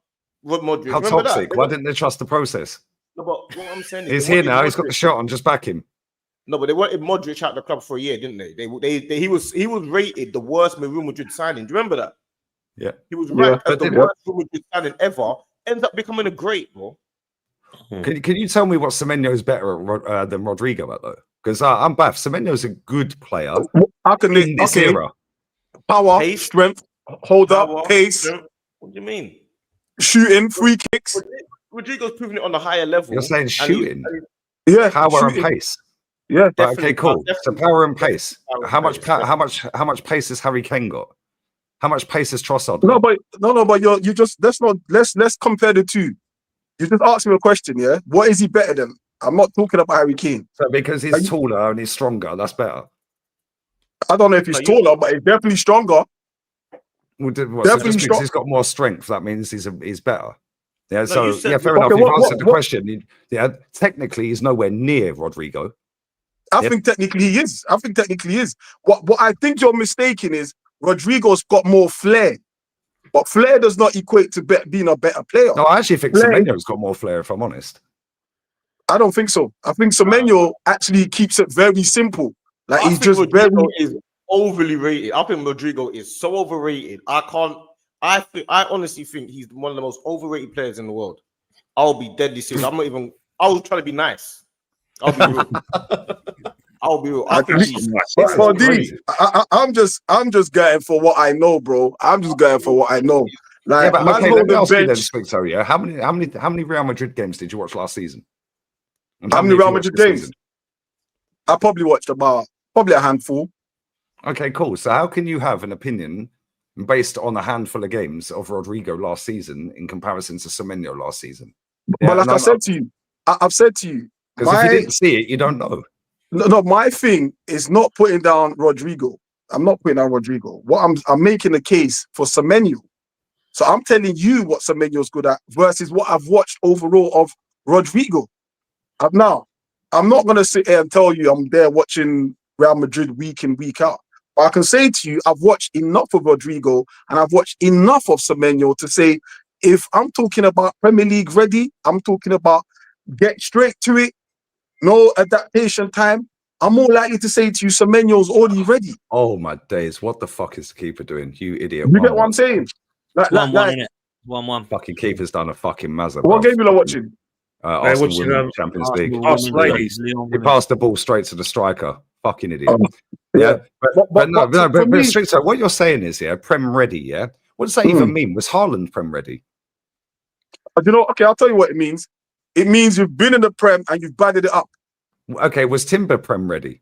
D: Modric.
E: How toxic? Why didn't they trust the process?
D: No, but what I'm saying is
E: he's here now. He's got the shot on. Just back him.
D: No, but they wanted Modric out of the club for a year, didn't they? He was rated the worst Real Madrid signing. Do you remember that?
E: Yeah.
D: He was ranked as the worst Real Madrid signing ever. Ends up becoming a great, bro.
E: Can you tell me what Semenyo's better at, than Rodrigo at though? Because I'm baff. Semenyo's a good player.
G: How can
E: in this era?
G: Power,
D: Pace,
G: strength, hold up, pace.
D: What do you mean?
G: Shooting, free kicks.
D: Rodrigo's proving it on a higher level.
E: You're saying shooting?
G: Yeah,
E: power
G: shooting.
E: and pace.
G: Yeah.
E: Right, okay, cool. So power and pace. How much pace has Harry Kane got? How much pace has Trossard got?
G: But you just let's compare the two. You just asked me a question, yeah? What is he better than? I'm not talking about Harry Kane.
E: So because he's taller and he's stronger, that's better.
G: I don't know if he's taller, but he's definitely stronger.
E: Well, definitely because he's got more strength, that means he's better. Yeah, so fair enough. You've answered the question. Technically, he's nowhere near Rodrigo.
G: I think technically he is. What I think you're mistaken is Rodrigo's got more flair. But flair does not equate to being a better player.
E: No, I actually think Semenyo's got more flair, if I'm honest.
G: I don't think so. I think Semenyo actually keeps it very simple. Like he's just
D: Rodrigo is overly rated. I think Rodrigo is so overrated. I honestly think he's one of the most overrated players in the world. I'll be deadly serious. I was trying to be nice. I'll be real. I think he's
G: I'm just going for what I know, bro. I'm just going for what I know. Like,
E: yeah, but okay, let me ask you then, Spicto, how many Real Madrid games did you watch last season? And
G: how many Real Madrid games? I probably watched probably a handful.
E: Okay, cool. So how can you have an opinion based on a handful of games of Rodrigo last season in comparison to Semenyo last season?
G: But like I said to you, I've said to you,
E: because if you didn't see it, you don't know.
G: No, my thing is not putting down Rodrigo. I'm not putting down Rodrigo. What I'm making a case for Semenyo. So I'm telling you what Semenyo's good at versus what I've watched overall of Rodrigo. Now, I'm not going to sit here and tell you I'm there watching Real Madrid week in, week out. But I can say to you, I've watched enough of Rodrigo and I've watched enough of Semenyo to say, if I'm talking about Premier League ready, I'm talking about get straight to it, no adaptation time, I'm more likely to say to you, Semenyo's already ready.
E: Oh my days, what the fuck is the keeper doing? You idiot.
G: You get what I'm saying?
A: 1-1.
E: Fucking keeper's done a fucking mazza.
G: What game you are watching?
E: Arsenal Women's Champions League. He passed the ball straight to the striker. Fucking idiot. But Stricto, what you're saying is, Prem ready, yeah? What does that even mean? Was Haaland Prem ready?
G: You know, okay, I'll tell you what it means. It means you've been in the Prem and you've batted it up.
E: Okay, was Timber Prem ready?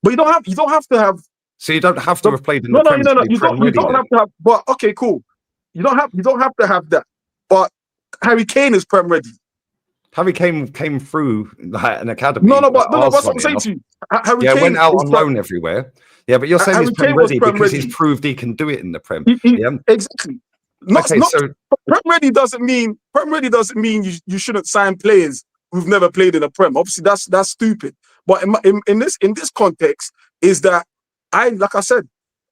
G: But you don't have to have.
E: So you don't have to have played in the Prem.
G: No. You don't have to have. But okay, cool. You don't have to have that. But Harry Kane is Prem ready.
E: Harry Kane came through an academy.
G: But that's what I'm saying to you. Harry Kane
E: went out on loan everywhere. Yeah, but you're saying he's Prem ready because he's proved he can do it in the Prem.
G: Exactly.
E: Okay, so
G: Prem ready doesn't mean you shouldn't sign players who've never played in a Prem. Obviously, that's stupid. But in this context, is that like I said,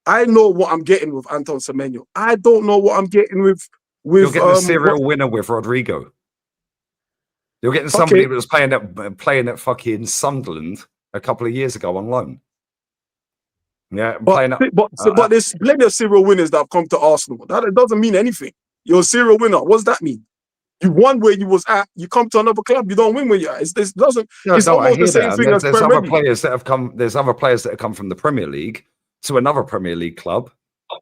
G: I know what I'm getting with Anton Semenyo. I don't know what I'm getting with
E: you're getting a serial winner with Rodrigo. You're getting somebody that was playing at fucking Sunderland a couple of years ago on loan. Yeah,
G: but there's plenty of serial winners that have come to Arsenal. That doesn't mean anything. You're a serial winner. What does that mean? You won where you was at. You come to another club. You don't win where you're at. It's almost the same thing as
E: there's
G: Premier
E: other
G: League.
E: players that have come. There's other players that have come from the Premier League to another Premier League club,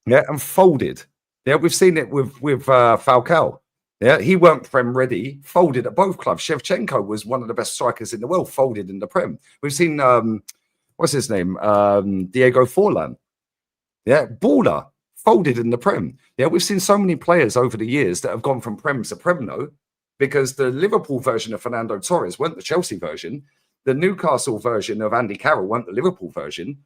E: and folded. Yeah, we've seen it with Falcao. Yeah, he weren't Prem ready, folded at both clubs. Shevchenko was one of the best strikers in the world, folded in the Prem. We've seen what's his name, Diego Forlan. Yeah, baller, folded in the Prem. Yeah, we've seen so many players over the years that have gone from Prem to Premno, because the Liverpool version of Fernando Torres weren't the Chelsea version. The Newcastle version of Andy Carroll weren't the Liverpool version.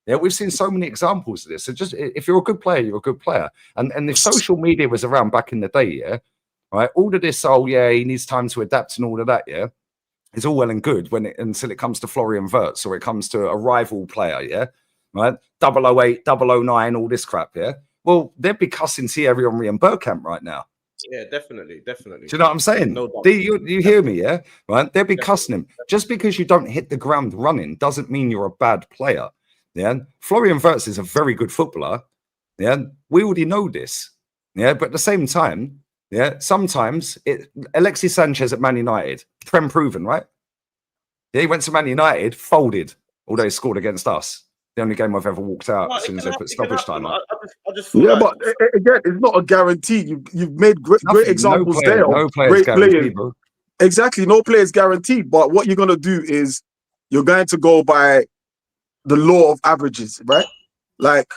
E: Yeah, we've seen so many examples of this. So just if you're a good player, you're a good player. And if social media was around back in the day, yeah, right, all of this, he needs time to adapt and all of that, yeah, it's all well and good until it comes to Florian Wirtz or it comes to a rival player, yeah, right, 008, 009, all this crap, yeah. Well, they'd be cussing Thierry Henry and Bergkamp right now.
D: Yeah, definitely. Do
E: you know what I'm saying?
D: No doubt.
E: You hear me, yeah? Right? They'd be cussing him. Just because you don't hit the ground running doesn't mean you're a bad player. Yeah, Florian Wirtz is a very good footballer. Yeah, we already know this. Yeah, but at the same time, yeah, sometimes Alexis Sanchez at Man United, Prem proven, right? Yeah, he went to Man United, folded, although he scored against us. The only game I've ever walked out as soon as they put stoppage time up.
G: Yeah, but again, it's not a guarantee. You've made great examples there.
E: No players guaranteed, bro.
G: Exactly, no players guaranteed. But what you're gonna do is you're going to go by the law of averages, right? Like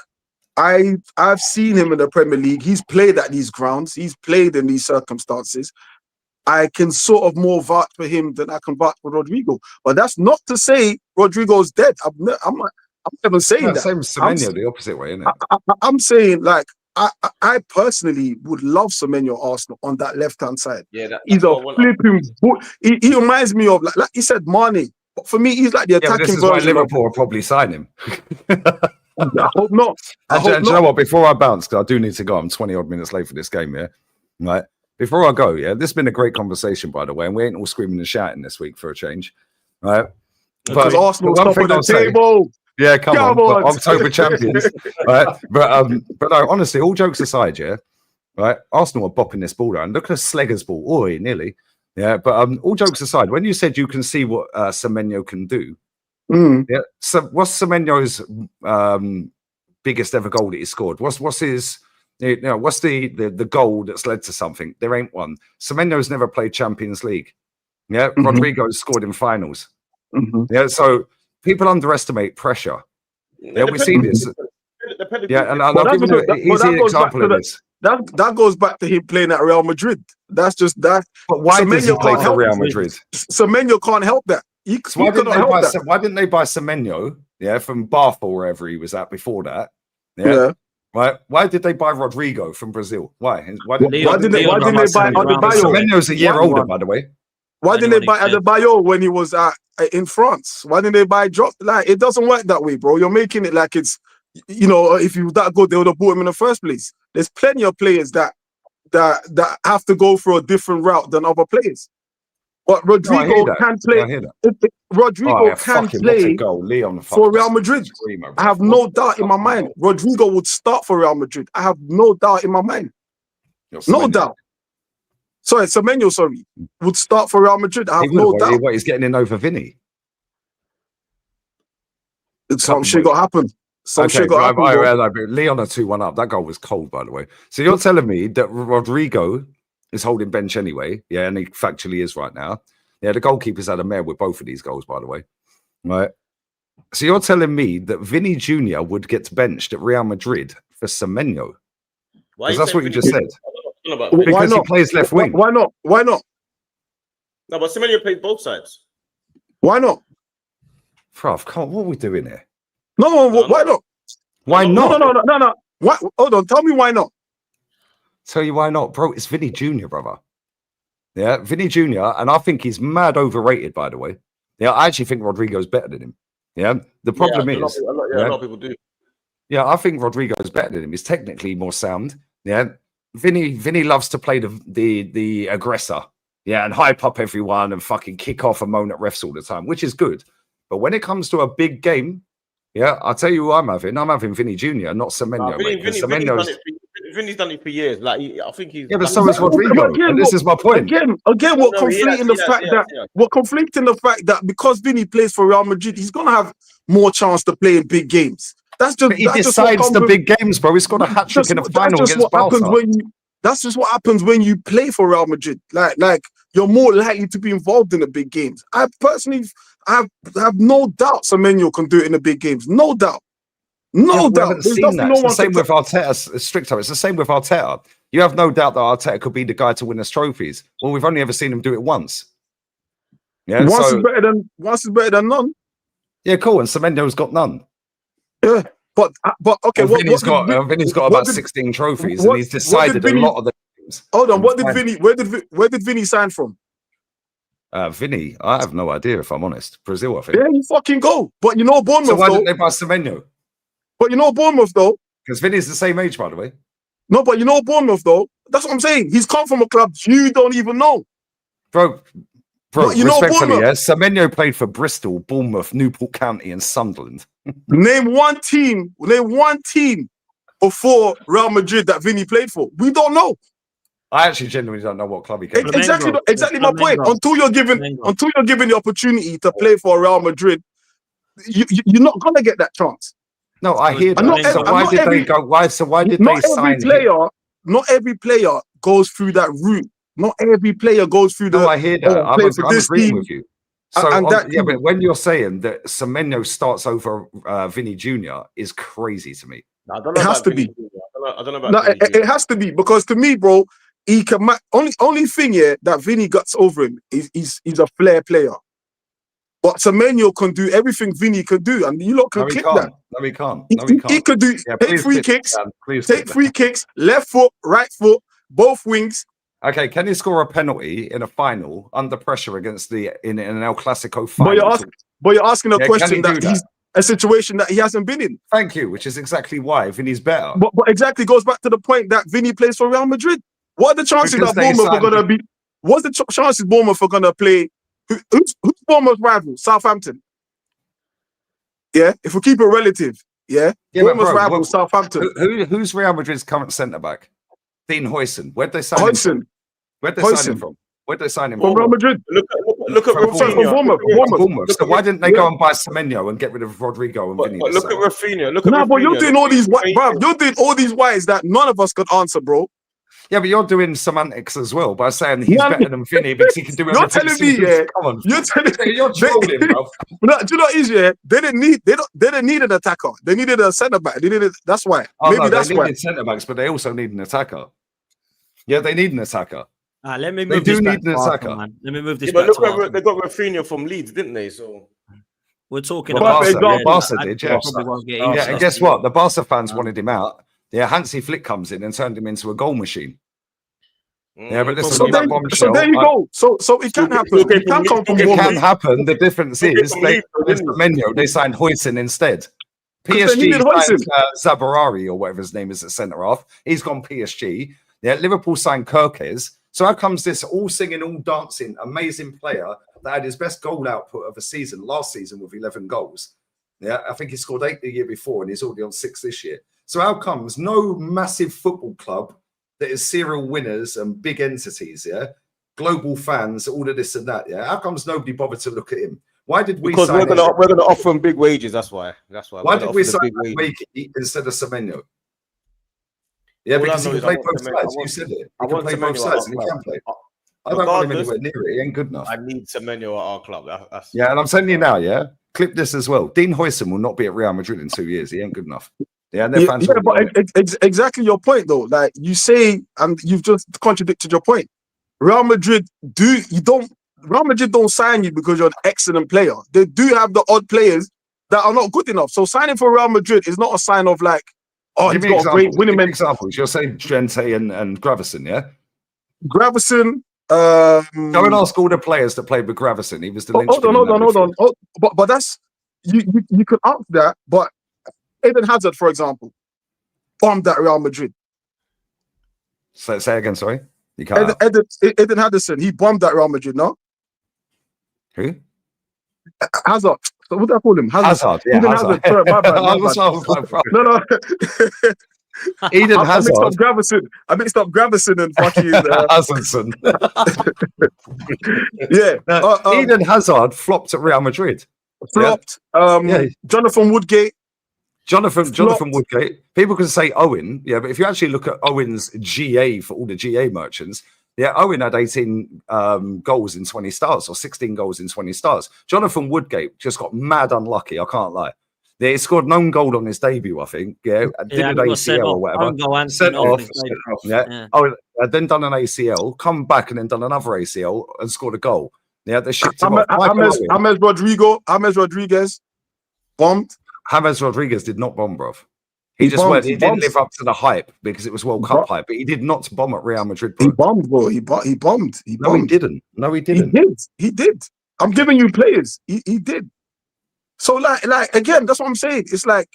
G: I've seen him in the Premier League. He's played at these grounds. He's played in these circumstances. I can sort of more vouch for him than I can vouch for Rodrigo. But that's not to say Rodrigo's dead. I'm never saying that.
E: Same Semenyo, the opposite way, isn't it?
G: I'm saying, like, I personally would love Semenyo Arsenal on that left-hand side.
D: Yeah,
G: he's a flipping he reminds me of, like you said, Mane. But for me, he's like the attacking
E: this is
G: version.
E: Why Liverpool will probably sign him.
G: I hope not.
E: Do you know what? Before I bounce, because I do need to go. I'm 20 odd minutes late for this game, yeah? Right. Before I go, yeah, this has been a great conversation, by the way, and we ain't all screaming and shouting this week for a change. Right.
G: Because Arsenal's top of the table.
E: Yeah, come on. October champions. Right. But no, honestly, all jokes aside, yeah, right, Arsenal are bopping this ball down. Look at Slegger's ball. Oi, nearly. Yeah, but all jokes aside, when you said you can see what Semenyo can do, yeah. So what's Semenyo's biggest ever goal that he scored? What's his, what's the goal that's led to something? There ain't one. Semenyo's never played Champions League. Yeah, Rodrigo's scored in finals. Yeah, so people underestimate pressure. Yeah, we see this. Yeah, and I'll give you an easy example of this.
G: That goes back to him playing at Real Madrid. That's just that.
E: But why does he play for Real Madrid?
G: Semenyo can't help that.
E: Why didn't they buy Semenyo? Yeah, from Bath or wherever he was at before that. Yeah. Right. Why did they buy Rodrigo from Brazil? Why didn't they buy
G: Adebayo?
E: Semenyo's a year older, by the way.
G: Why didn't they buy Adebayo when he was in France? Why didn't they buy Drop? Like, it doesn't work that way, bro. You're making it like it's, if he was that good, they would have bought him in the first place. There's plenty of players that have to go for a different route than other players. But Rodrigo can play. Rodrigo can play for Real Madrid. I have no doubt in my mind. Rodrigo would start for Real Madrid. I have no doubt in my mind. No doubt. Sorry, Semenyo, would start for Real Madrid. I have no doubt.
E: He's getting in over Vinny.
G: Some shit got to happen.
E: Leon are 2-1 up. That goal was cold, by the way. So you're telling me that Rodrigo is holding bench anyway? Yeah, and he factually is right now. Yeah, the goalkeeper's had a mare with both of these goals, by the way. Right. So you're telling me that Vinny Jr. would get benched at Real Madrid for Semenyo? Because that's what you just said. Because he plays left wing.
G: Why not?
D: No, but Semenyo plays both sides.
G: Why not?
E: Prof, come on, what are we doing here?
G: No, why not?
E: Why not?
G: No. Why? Hold on, tell me why not.
E: Tell you why not, bro. It's Vinny Jr., brother. Yeah, Vinny Jr., and I think he's mad overrated, by the way. Yeah, I actually think Rodrigo's better than him. Yeah, the problem is,
D: a lot of people do.
E: yeah, I think Rodrigo's better than him. He's technically more sound. Yeah, Vinny loves to play the aggressor. Yeah, and hype up everyone and fucking kick off and moan at refs all the time, which is good. But when it comes to a big game, yeah, I'll tell you who I'm having. I'm having Vinny Jr., not Semenyo.
D: Vinny's done it for years. Like I think he's.
E: Yeah, but so is Rodrigo. And this is my point.
G: Again, what conflating the fact that because Vinny plays for Real Madrid, he's gonna have more chance to play in big games. That's just
E: he decides the big games, bro. He's got a hat trick in the final against Barca.
G: That's just what happens when you play for Real Madrid. Like you're more likely to be involved in the big games. I personally have no doubt Semenyo can do it in the big games. No doubt. No doubt.
E: It's the same with Arteta. Stricto. It's the same with Arteta. You have no doubt that Arteta could be the guy to win us trophies. Well, we've only ever seen him do it once. Yeah,
G: once is better than none.
E: Yeah, cool. And Semenyo's got none.
G: Yeah, but okay.
E: Well, Vinny's got about 16 trophies, and he's decided a lot of the games.
G: Hold on. What did Vinny? Where did Vinny sign from?
E: Vinny, I have no idea if I'm honest. Brazil, I think.
G: Yeah, you fucking go. But you know Bournemouth.
E: So why didn't they buy Semenyo?
G: But you know Bournemouth though.
E: Because Vinny's the same age, by the way.
G: No, but you know Bournemouth though. That's what I'm saying. He's come from a club you don't even know.
E: Bro,
G: you
E: respectfully, yeah, Semenyo played for Bristol, Bournemouth, Newport County, and Sunderland.
G: Name one team before Real Madrid that Vinny played for. We don't know.
E: I actually genuinely don't know what club he came from.
G: Exactly my point. Until you're given the opportunity to play for Real Madrid, you're not gonna get that chance.
E: No, I hear that. So why did they go? Why did they sign him?
G: Not every player goes through that route. Not every player goes through the.
E: No, I hear that. I'm agreeing with you. So, but when you're saying that Semenyo starts over Vinny Jr. is crazy to me.
D: No, I don't know
G: it has to be.
D: I don't know about
G: it has to be because to me, bro, he can. Only thing here that Vinny guts over him is he's a flair player. But Semenyo can do everything Vinny can do, and you lot can click that.
E: No, he can't.
G: He could do take free kicks, left foot, right foot, both wings.
E: Okay, can he score a penalty in a final under pressure against in an El Clasico final?
G: But you're asking a question that he's a situation that he hasn't been in.
E: Thank you, which is exactly why Vinny's better.
G: But exactly goes back to the point that Vinny plays for Real Madrid. What are the chances that Bournemouth are going to be? What's the chances Bournemouth are going to play? Who's Bournemouth's rival? Southampton. Yeah, if we keep it relative. Yeah, Bournemouth's rival, Southampton.
E: Who's Real Madrid's current centre back? Dean Huijsen. Where'd they sign him from? Where'd they sign him from? Where'd they sign him
G: from? Real Madrid.
D: Look at
G: Bournemouth.
E: So why didn't they go and buy Semenyo and get rid of Rodrigo and Vinny?
D: Look at Rafinha.
G: But you're doing all these whys that none of us could answer, bro.
E: Yeah, but you're doing semantics as well by saying he's better than Vinny because he can do everything.
G: You're telling me, yeah.
E: Come on,
G: you're telling me
E: you're trolling, bro.
G: No, do you know what it is, yeah? They didn't need an attacker. They needed a centre back. That's why.
E: They needed centre backs, but they also need an attacker. Yeah, they need an attacker.
A: Let me move this back. Let me move this back.
D: But look, they got Rafinha from Leeds, didn't they? So
A: we're talking about
E: Barca did, yeah. And guess what? The Barca fans wanted him out. Yeah, Hansi Flick comes in and turned him into a goal machine. Yeah, but listen,
G: so there you go. So it can happen. It can come from
E: It can happen. The difference is they signed Huijsen instead. PSG signed Zabarari or whatever his name is at centre half. He's gone PSG. Yeah, Liverpool signed Kirkes. So how comes this all singing, all dancing, amazing player that had his best goal output of a season last season with 11 goals? Yeah, I think he scored 8 the year before and he's already on 6 this year. So how comes no massive football club that is serial winners and big entities, yeah, global fans, all of this and that, yeah, how comes nobody bothered to look at him? Why did we?
D: Because we're gonna offer him big wages. That's why.
E: Why did we sign Wakey instead of Semenyo? Yeah, because he can play both sides. You said it. He can play both sides and he can play. I don't want him anywhere near it. He ain't good enough.
D: I need Semenyo at our club.
E: Yeah, and I'm telling you now, yeah, clip this as well. Dean Huijsen will not be at Real Madrid in 2 years. He ain't good enough. Yeah, and their fans
G: but exactly your point though. Like you say, and you've just contradicted your point. Real Madrid don't sign you because you're an excellent player. They do have the odd players that are not good enough. So signing for Real Madrid is not a sign of like, Oh,
E: Give
G: he's
E: me
G: got a great
E: examples.
G: winning
E: Give me
G: mentality.
E: examples. You're saying Gente and Gravison, yeah?
G: Gravison.
E: Go and ask all the players that played with Gravison. He was the linchpin.
G: Hold on. Oh, but that's you could ask that. But Eden Hazard, for example, bombed at Real Madrid.
E: Say again, sorry. You can't.
G: Eden Henderson, he bombed at Real Madrid, no?
E: Who?
G: Hazard. So what do I call him?
E: Hazard. Yeah,
G: Eden
E: Hazard.
G: Sorry, my bad.
E: I was like, bro.
G: No.
E: Eden
G: I
E: Hazard.
G: mixed up Gravison and fucking
E: Hazardson.
G: yeah.
E: Eden Hazard flopped at Real Madrid.
G: Flopped.
E: Yeah.
G: Jonathan Woodgate.
E: Jonathan Woodgate. People can say Owen, yeah, but if you actually look at Owen's GA for all the GA merchants, yeah, Owen had 18 goals in 20 starts or 16 goals in 20 starts. Jonathan Woodgate just got mad unlucky, I can't lie. Yeah, he scored an own goal on his debut, I think. Yeah, did an ACL or whatever. Sent off. Yeah. Oh, then done an ACL, come back and then done another ACL and scored a goal. Yeah, they shipped him off.
G: James Rodriguez bombed.
E: James Rodriguez did not bomb, bruv. He didn't live up to the hype because it was World Cup hype, but he did not bomb at Real Madrid, bro.
G: He bombed, bro. He bombed.
E: No, he didn't. No, he didn't.
G: He did. I'm giving you players. He did. So, like again, that's what I'm saying. It's like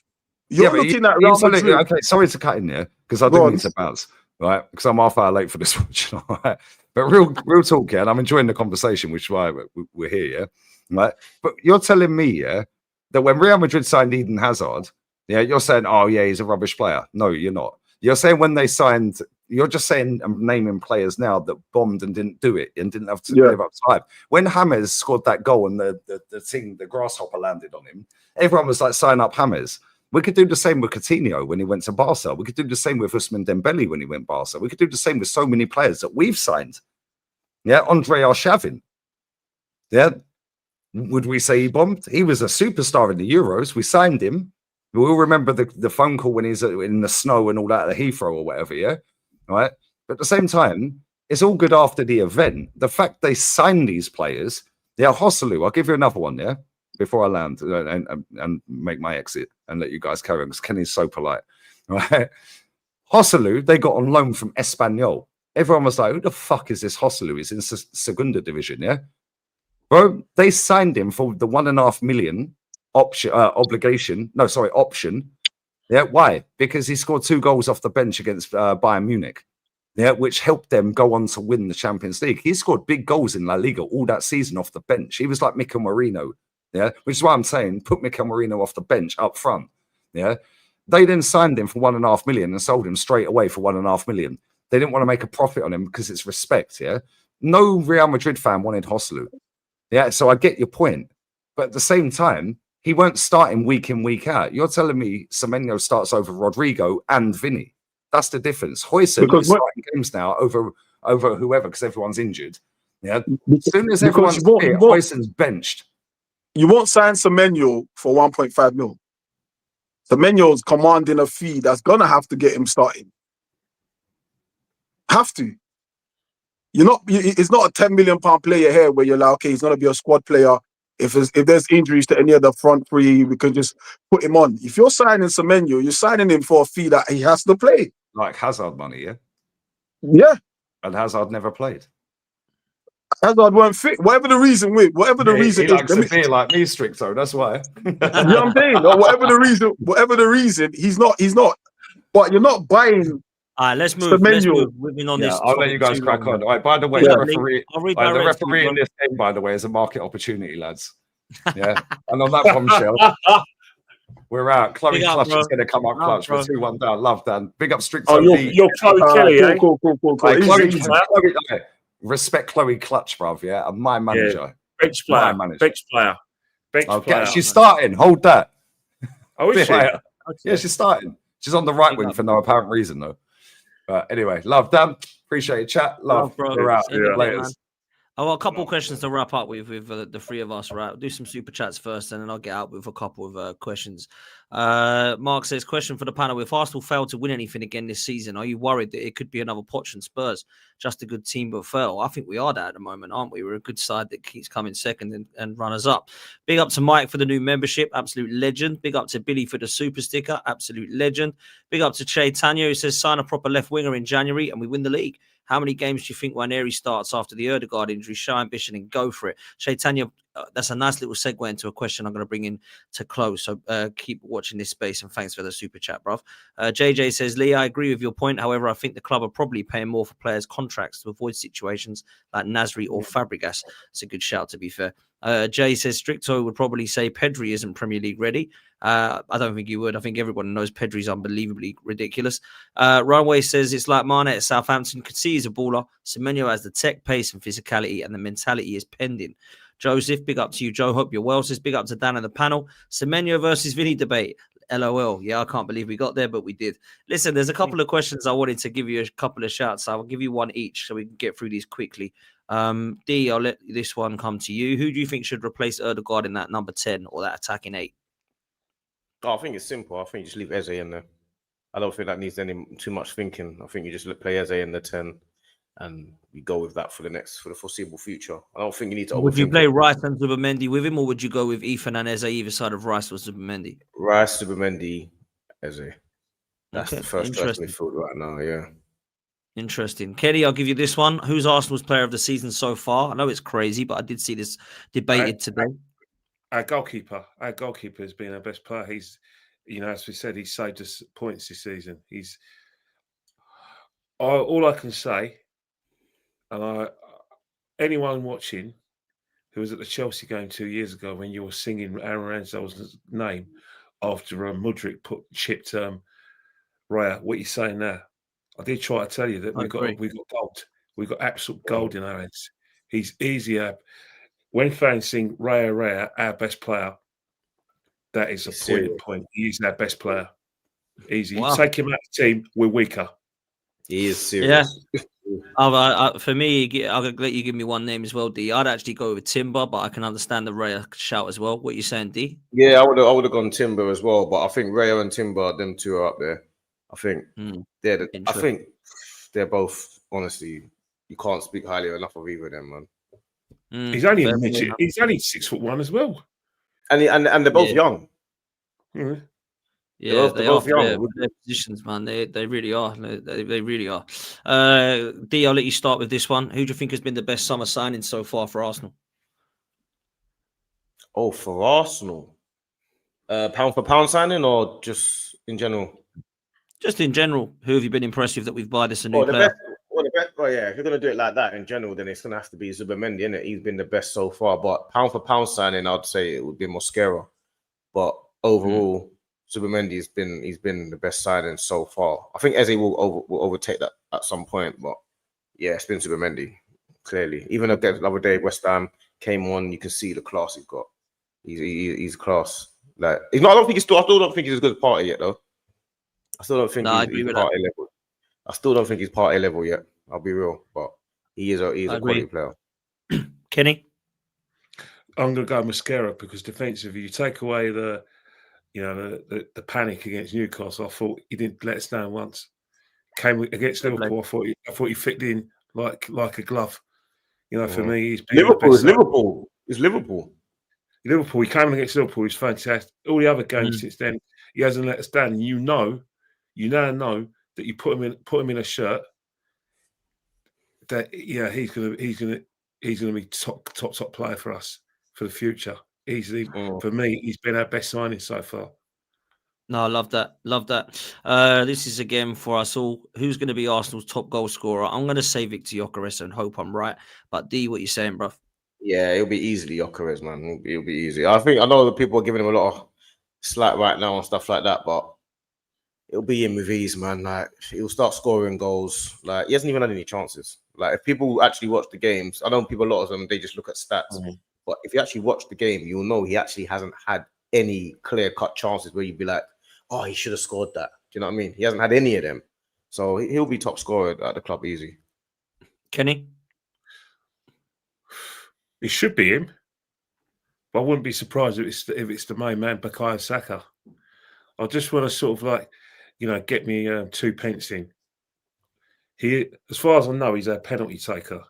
G: you're looking at Real Madrid.
E: Okay, sorry to cut in there because I do need to bounce, right? Because I'm half hour late for this watch, right? But real talk, yeah, and I'm enjoying the conversation, which is why we're here, yeah, right? But you're telling me, yeah, that when Real Madrid signed Eden Hazard, yeah, you're saying, oh yeah, he's a rubbish player. No, you're not. You're saying when they signed, you're just saying naming players now that bombed and didn't do it and didn't have to live up to hype. When James scored that goal and the grasshopper landed on him, everyone was like, sign up James. We could do the same with Coutinho when he went to Barca. We could do the same with Ousmane Dembele when he went Barca. We could do the same with so many players that we've signed. Yeah, Andre Arshavin. Yeah, would we say he bombed? He was a superstar in the Euros. We signed him. We'll remember the phone call when he's in the snow and all that at Heathrow or whatever, yeah? Right? But at the same time, it's all good after the event. The fact they signed these players, yeah, Hosselu, I'll give you another one, yeah? Before I land and make my exit and let you guys carry on, because Kenny's so polite, right? Hosselu, they got on loan from Espanyol. Everyone was like, who the fuck is this Hosselu? He's in Segunda Division, yeah? Bro, they signed him for the 1.5 million option. Yeah, why? Because he scored 2 goals off the bench against Bayern Munich. Yeah, which helped them go on to win the Champions League. He scored big goals in La Liga all that season off the bench. He was like Mikel Merino. Yeah, which is why I'm saying put Mikel Merino off the bench up front. Yeah, they then signed him for 1.5 million and sold him straight away for 1.5 million. They didn't want to make a profit on him because it's respect. Yeah, no Real Madrid fan wanted Hosselu. Yeah, so I get your point, but at the same time, he weren't starting week in, week out. You're telling me Semenyo starts over Rodrigo and Vinny. That's the difference. Højsund is starting games now over whoever because everyone's injured. Yeah, as soon as everyone's fit, Højsund's benched.
G: You won't sign Semenyo for 1.5 mil. Semenyo's commanding a fee that's gonna have to get him starting. Have to. It's not a £10 million player here where you're like, okay, he's gonna be a squad player. If there's injuries to any of the front three, we can just put him on. If you're signing Semenyo, you're signing him for a fee that he has to play.
E: Like Hazard money, yeah?
G: Yeah.
E: And Hazard never played.
G: Hazard weren't fit. Whatever the reason
E: he likes to be like me, Stricto, that's why.
G: You know what I'm saying? Or whatever the reason, he's not. But you're not buying.
A: All right, let's move. Moving on this.
E: I'll let you guys crack on. All right, by the way, the referee in this game, by the way, is a market opportunity, lads. Yeah. And on that bombshell, we're out. Chloe Clutch is going to come up clutch. We're 2-1 down. Love, Dan. Big up Stricto.
F: Oh, you're Chloe Kelly, eh?
G: Cool.
E: Chloe, respect Chloe Clutch, bruv, yeah? And my manager.
F: Bench player.
E: Okay, she's starting. Hold that.
F: Oh, is she?
E: Okay. Yeah, she's starting. She's on the right wing for no apparent reason, though. But anyway, love, Dan. Appreciate your chat. Love, bro. We're out. Later.
A: I've got a couple of questions to wrap up with the three of us, right? I'll do some super chats first, and then I'll get out with a couple of questions. Mark says, question for the panel. If Arsenal fail to win anything again this season, are you worried that it could be another Poch and Spurs? Just a good team but fail. I think we are that at the moment, aren't we? We're a good side that keeps coming second and runners up. Big up to Mike for the new membership. Absolute legend. Big up to Billy for the super sticker. Absolute legend. Big up to Che Tanya, who says, sign a proper left winger in January and we win the league. How many games do you think Waneri starts after the Odegaard injury? Show ambition and go for it. Shaitanya, that's a nice little segue into a question I'm going to bring in to close. So keep watching this space and thanks for the super chat, bruv. JJ says, Lee, I agree with your point. However, I think the club are probably paying more for players' contracts to avoid situations like Nasri or Fabregas. It's a good shout, to be fair. Jay says, Stricto would probably say Pedri isn't Premier League ready. I don't think you would. I think everyone knows Pedri's unbelievably ridiculous. Runway says it's like Mane at Southampton. Could see he's a baller. Semenyo has the tech, pace, and physicality, and the mentality is pending. Joseph, big up to you, Joe. Hope you're well. Says big up to Dan and the panel. Semenyo versus Vinny debate. LOL. Yeah, I can't believe we got there, but we did. Listen, there's a couple of questions I wanted to give you a couple of shouts. I'll give you one each so we can get through these quickly. D, I'll let this one come to you. Who do you think should replace Odegaard in that number 10 or that attacking 8?
D: Oh, I think it's simple. I think you just leave Eze in there. I don't think that needs too much thinking. I think you just play Eze in the 10 and we go with that for the foreseeable future. I don't think you need to.
A: Would you play Rice and Zubimendi with him, or would you go with Ethan and Eze either side of Rice or Zubimendi?
D: Rice, Zubimendi, Eze. That's
A: Okay.
D: the first choice midfield right now. Yeah.
A: Interesting. Kenny, I'll give you this one. Who's Arsenal's player of the season so far? I know it's crazy, but I did see this debated today.
F: Our goalkeeper has been our best player. He's, as we said, he's saved us points this season. He's all I can say, and anyone watching who was at the Chelsea game 2 years ago when you were singing Aaron Ramsdale's name after Mudryk chipped Raya, what are you saying now? I did try to tell you that we got gold. We got absolute gold in our hands. He's easier. When fans sing Raya, our best player, that is a point. He's our best player. Easy. Wow. You take him out of the team, we're weaker.
D: He is serious.
A: Yeah. For me, I'll let you give me one name as well, D. I'd actually go with Timber, but I can understand the Raya shout as well. What are you saying, D?
D: Yeah, I would have gone Timber as well, but I think Raya and Timber, them two are up there. I think they're both, honestly, you can't speak highly enough of either of them, man.
F: He's only a midget. He's only 6'1" as well,
D: and they're both young.
F: Mm-hmm.
A: Yeah, they're both young with their positions, man. They really are. They really are. D, I'll let you start with this one. Who do you think has been the best summer signing so far for Arsenal?
D: Oh, for Arsenal, pound for pound signing or just in general?
A: Just in general, who have you been impressed with that we've bought as a new player?
D: Yeah, if you're going to do it like that in general, then it's going to have to be Zubimendi, isn't it? He's been the best so far. But pound for pound signing, I'd say it would be Mosquera. But overall, Zubimendi has been the best signing so far. I think Eze will overtake that at some point. But yeah, it's been Zubimendi, clearly. Even the other day, West Ham came on, you can see the class he's got. He's class. Like, I still don't think he's as good as Partey yet, though. I still don't think he's Partey level. I still don't think he's Partey level yet. I'll be real, but he's a quality player.
A: Kenny,
F: I'm going to go Mosquera because defensively, you take away the panic against Newcastle. I thought he didn't let us down once. Came against Liverpool. I thought he fit in like a glove. For me, he's been
D: Liverpool.
F: Liverpool. He came against Liverpool. He's fantastic. All the other games since then, he hasn't let us down. You now know that you put him in a shirt. That he's gonna be top player for us for the future. Easily for me, he's been our best signing so far.
A: No, I love that. This is again for us all. Who's going to be Arsenal's top goal scorer? I'm going to say Victor Gyökeres and hope I'm right. But D, what you saying, bro?
D: Yeah, it'll be easily Gyökeres, man. It'll be easy. I know that people are giving him a lot of slack right now and stuff like that, but it'll be in with ease, man. Like, he'll start scoring goals. Like, he hasn't even had any chances. Like, if people actually watch the games, I know people, a lot of them, they just look at stats. But if you actually watch the game, you'll know he actually hasn't had any clear-cut chances where you'd be like, oh, he should have scored that. Do you know what I mean? He hasn't had any of them. So he'll be top scorer at the club easy.
A: Kenny?
F: It should be him. But I wouldn't be surprised if it's the main man, Bukayo Saka. I just want to sort of like, get me 2 pence in. He, as far as I know, he's a penalty taker.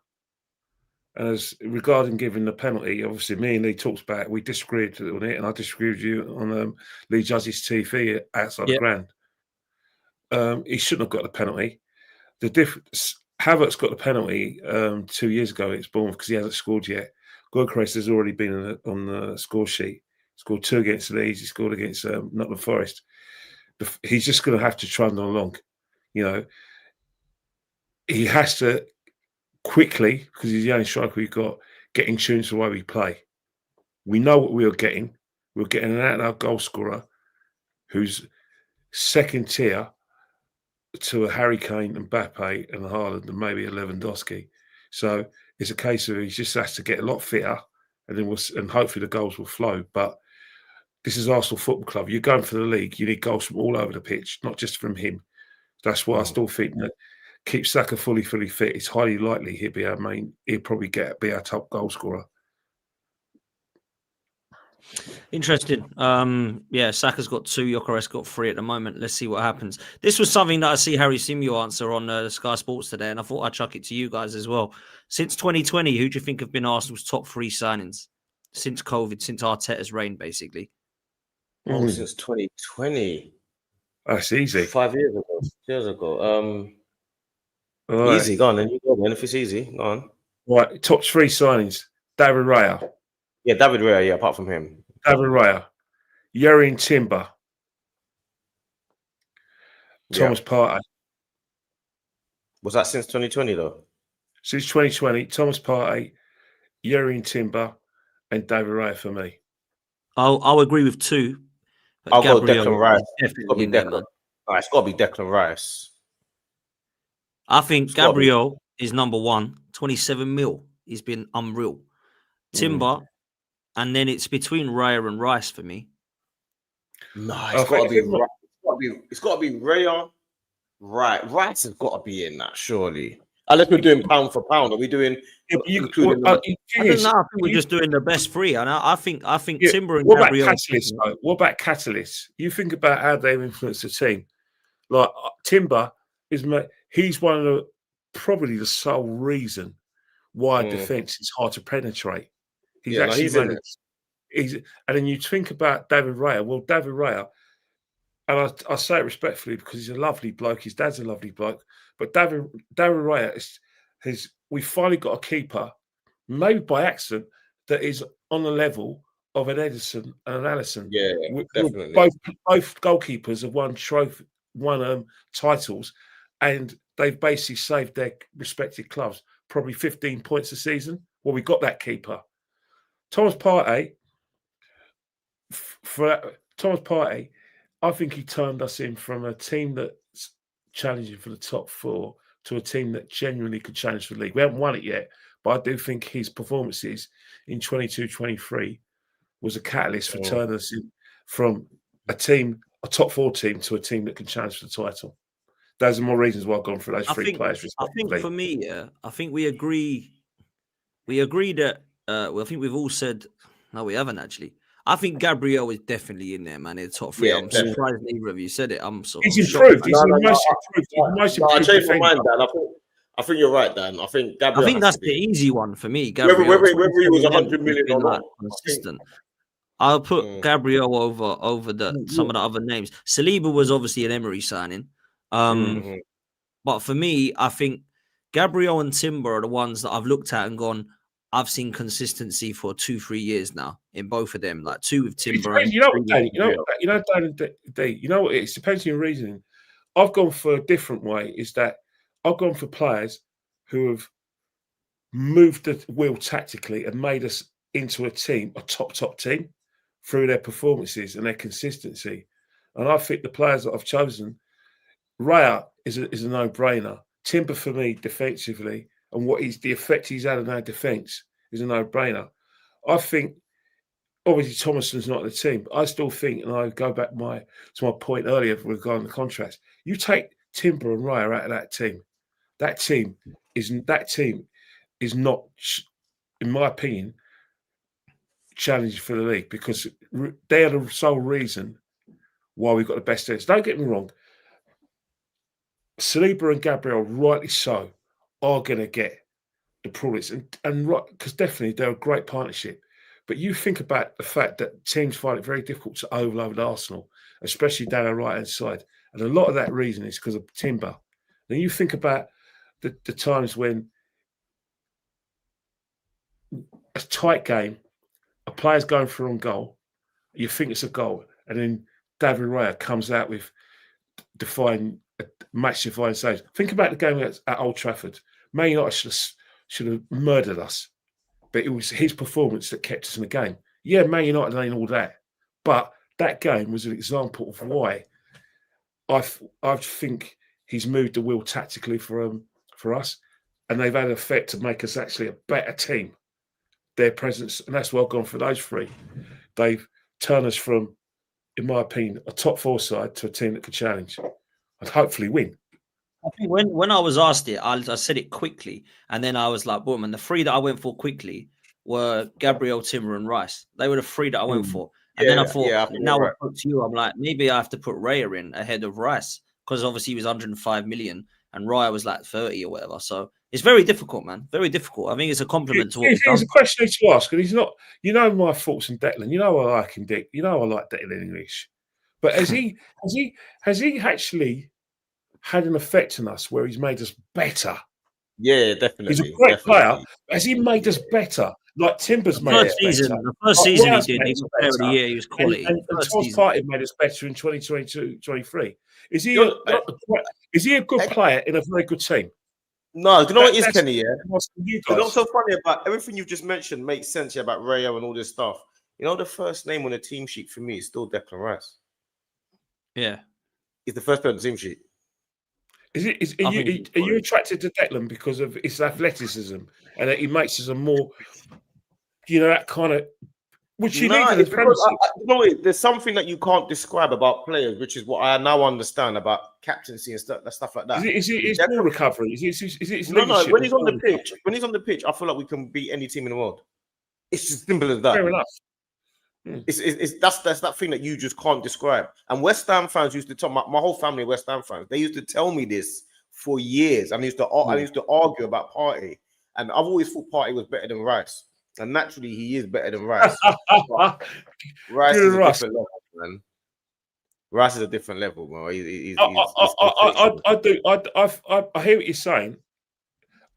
F: And as regarding giving the penalty, obviously me and Lee talked about it. We disagreed on it, and I disagreed with you on Lee Judge's TV outside the ground. He shouldn't have got the penalty. The difference, Havertz got the penalty 2 years ago against Bournemouth because he hasn't scored yet. Gyökeres has already been on the score sheet. Scored 2 against Leeds. He scored against Nottingham Forest. He's just going to have to trundle along. He has to quickly, because he's the only striker we've got, get in tune to the way we play. We know what we are getting. We're getting an out-and-out goal scorer who's second tier to a Harry Kane and Mbappe and Haaland and maybe a Lewandowski. So it's a case of he just has to get a lot fitter, and then hopefully the goals will flow. But this is Arsenal Football Club. You're going for the league. You need goals from all over the pitch, not just from him. That's why I still think that keep Saka fully fit. It's highly likely he'll be our main. He'll probably be our top goal scorer.
A: Interesting. Saka's got 2, Gyökeres got 3 at the moment. Let's see what happens. This was something that I see Harry Simeo answer on Sky Sports today, and I thought I'd chuck it to you guys as well. Since 2020, who do you think have been Arsenal's top 3 signings since COVID, since Arteta's reign, basically?
D: Oh, since 2020.
F: That's easy.
D: 5 years ago. 6 years ago.
F: Right.
D: Easy, go on then. You go then if it's easy. Go on.
F: Right, top 3 signings. David Raya.
D: Yeah, David Raya, yeah, apart from him.
F: David Raya. Yerrin Timber. Thomas Partey.
D: Was that since 2020 though?
F: Since 2020, Thomas Partey, Yerrin Timber, and David Raya for me.
A: I'll agree with 2.
D: I'll go Declan Rice.
A: It's got to be Declan.
D: It's got to be Declan Rice.
A: I think Gabriel is number 1. 27 mil. He's been unreal. Timber, and then it's between Raya and Rice for me.
D: No, it's got to be Raya. It's got to be Raya. Right, Rice has got to be in that, surely. Unless we're doing pound for pound, are we doing?
A: I think we're just doing the best 3, and I think Timber and Gabriel.
F: What about catalysts? You think about how they've influenced the team. Like Timber he's one of probably the sole reason why defense is hard to penetrate. And then you think about David Raya. Well, David Raya, and I say it respectfully because he's a lovely bloke. His dad's a lovely bloke. But David Raya we finally got a keeper, maybe by accident, that is on the level of an Edison and an Alisson.
D: Yeah, definitely.
F: Both goalkeepers have won titles, and they've basically saved their respective clubs probably 15 points a season. Well, we got that keeper. Thomas Partey, I think he turned us in from a team that's challenging for the top 4 to a team that genuinely could challenge for the league. We haven't won it yet, but I do think his performances in 22-23 was a catalyst for turning us in from a top 4 team, to a team that can challenge for the title. Those are more reasons why I've gone for those 3 players.
A: I think for me, I think we agree. We agree that. I think we've all said. No, we haven't actually. I think Gabriel is definitely in there, man. In the top 3. I'm surprised neither of you said it. I'm so.
F: He's improved. He's the most improved.
D: I changed my mind, Dan. I think you're right, Dan. I think Gabriel.
A: I think that's the easy one for me.
D: Whether he was 100 million or not,
A: consistent. I'll put Gabriel over some of the other names. Saliba was obviously an Emery signing. But for me, I think Gabriel and Timber are the ones that I've looked at and gone, I've seen consistency for 2-3 years now in both of them. Like 2 with Timber.
F: You know what it is? Depends on your reasoning. I've gone for a different way. Is that I've gone for players who have moved the wheel tactically and made us into a team, a top team, through their performances and their consistency. And I think the players that I've chosen, Raya is a no-brainer. Timber for me defensively, and the effect he's had on our defence is a no-brainer. I think obviously Thomason's not in the team, but I still think, and I go back to my point earlier regarding the contracts. You take Timber and Raya out of that team. That team is not, in my opinion, challenging for the league, because they are the sole reason why we've got the best defence. Don't get me wrong. Saliba and Gabriel, rightly so, are going to get the plaudits, and right, because definitely they're a great partnership. But you think about the fact that teams find it very difficult to overload Arsenal, especially down our right-hand side. And a lot of that reason is because of Timber. Then you think about the times when a tight game, a player's going for on goal, you think it's a goal, and then David Raya comes out with match-defining saves. Think about the game at Old Trafford. Man United should have murdered us, but it was his performance that kept us in the game. Yeah, Man United ain't all that, but that game was an example of why I think he's moved the wheel tactically for us, and they've had an effect to make us actually a better team. Their presence, and that's well gone for those three. They've turned us from, in my opinion, a top 4 side to a team that could challenge and hopefully win.
A: I think when I was asked it, I said it quickly, and then I was like, boom. And the 3 that I went for quickly were Gabriel, Timber, and Rice. They were the 3 that I went for. And then I thought, now I put to you, I'm like, maybe I have to put Raya in ahead of Rice, because obviously he was 105 million and Raya was like 30 or whatever. So it's very difficult, man. Very difficult. I think it's a compliment to what we've done.
F: It's a question to ask, and he's not. You know my thoughts on Declan. You know I like him, Dick. You know I like Declan English. But has he actually had an effect on us where he's made us better?
D: Yeah, definitely.
F: He's a great player. Has he made us better? Like Timber's made us better.
A: The first season he did, he was player of the year, he was quality.
F: And Todd's Partey made us better in 2022-23. Is he a good player in a very good team?
D: No, do you know what it is, Kenny? Yeah,
F: what's
D: so funny about everything you've just mentioned makes sense about Raya and all this stuff. You know, the first name on the team sheet for me is still Declan Rice.
A: Yeah,
D: he's the first person on the team sheet.
F: Are you attracted to Declan because of his athleticism and that he makes us a more, that kind of, which you need in the Premiership?
D: There's something that you can't describe about players, which is what I now understand about captaincy and stuff like that.
F: Is it his ball recovery? Is it his
D: no. When he's on the pitch, I feel like we can beat any team in the world. It's as simple as that.
F: Fair enough.
D: That's that thing that you just can't describe. And West Ham fans used to tell my whole family, West Ham fans, they used to tell me this for years. I used to argue about Partey, and I've always thought Partey was better than Rice, and naturally he is better than Rice. Rice is a different level, man. Rice is a different level, bro. I
F: hear what you're saying.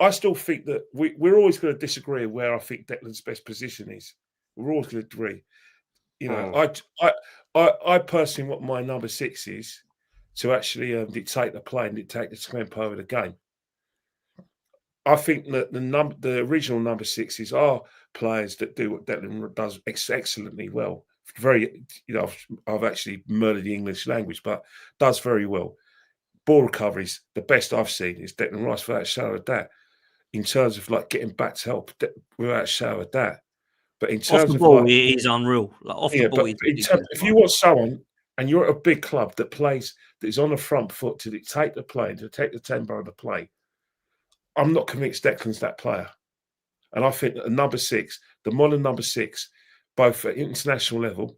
F: I still think that we're always going to disagree where I think Declan's best position is. We're always going to agree. I personally want my number 6 is to actually dictate the play and dictate the tempo of the game. I think that the original number 6s are players that do what Declan does excellently well. Very, I've actually murdered the English language, but does very well. Ball recoveries, the best I've seen is Declan Rice, without a shadow of doubt. In terms of like getting back to help, without a shadow of doubt. But in terms
A: off the
F: of
A: ball, he's unreal. Like off the ball,
F: if you want someone and you're at a big club that is on the front foot to dictate the play, to take the tempo of the play, I'm not convinced Declan's that player. And I think that the number 6, the modern number 6, both at international level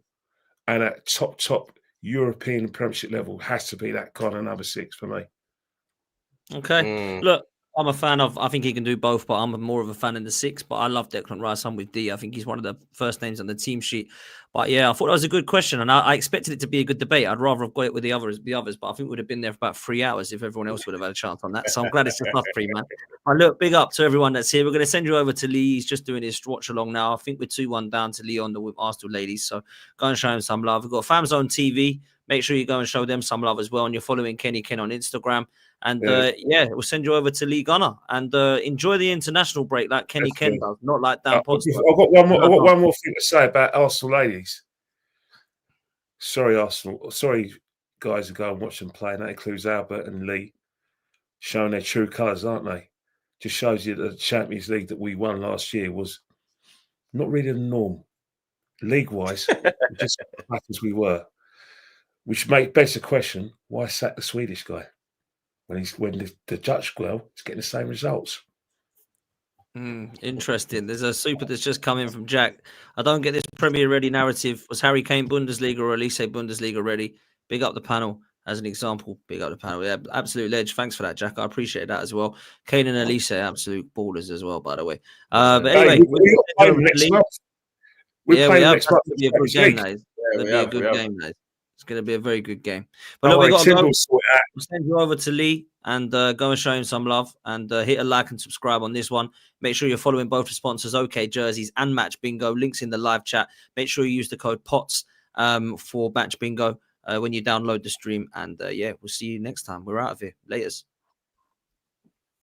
F: and at top European Premiership level, has to be that kind of number 6 for me.
A: Okay, look. I'm a fan of, I think he can do both, but I'm more of a fan in the 6. But I love Declan Rice. I'm with D. I think he's one of the first names on the team sheet. But yeah, I thought that was a good question, and I expected it to be a good debate. I'd rather have got it with the others, but I think we'd have been there for about 3 hours if everyone else would have had a chance on that. So I'm glad it's just us 3, man. But look, big up to everyone that's here. We're going to send you over to Lee. He's just doing his watch along now. I think we're 2-1 down to Lee on the Arsenal ladies. So go and show him some love. We've got FamZone TV. Make sure you go and show them some love as well. And you're following Kenny Ken on Instagram. And we'll send you over to Lee Gunner and enjoy the international break like Kenny Ken does, not like Dan Potts.
F: I've got one more thing to say about Arsenal ladies. Sorry, Arsenal. Sorry, guys who go and watch them play. And that includes Albert and Lee showing their true colours, aren't they? Just shows you that the Champions League that we won last year was not really the norm, league-wise, just as we were. Which begs the question: why sack the Swedish guy? When the Dutch girl is getting the same results.
A: Interesting. There's a super that's just come in from Jack. I don't get this Premier ready narrative. Was Harry Kane Bundesliga or Elise Bundesliga ready? Big up the panel as an example. Big up the panel. Yeah, absolute ledge. Thanks for that, Jack. I appreciate that as well. Kane and Elise, absolute ballers as well, by the way. But anyway,
F: we're playing next month. We're playing next month.
A: It's going to be a good game, guys. It's going to be a good game, guys. It's going to be a very good game. But look, we got to go. We'll send you over to Lee and go and show him some love and hit a like and subscribe on this one. Make sure you're following both the sponsors, OK Jerseys and Match Bingo. Links in the live chat. Make sure you use the code POTS for Match Bingo when you download the stream. And yeah, we'll see you next time. We're out of here. Laters.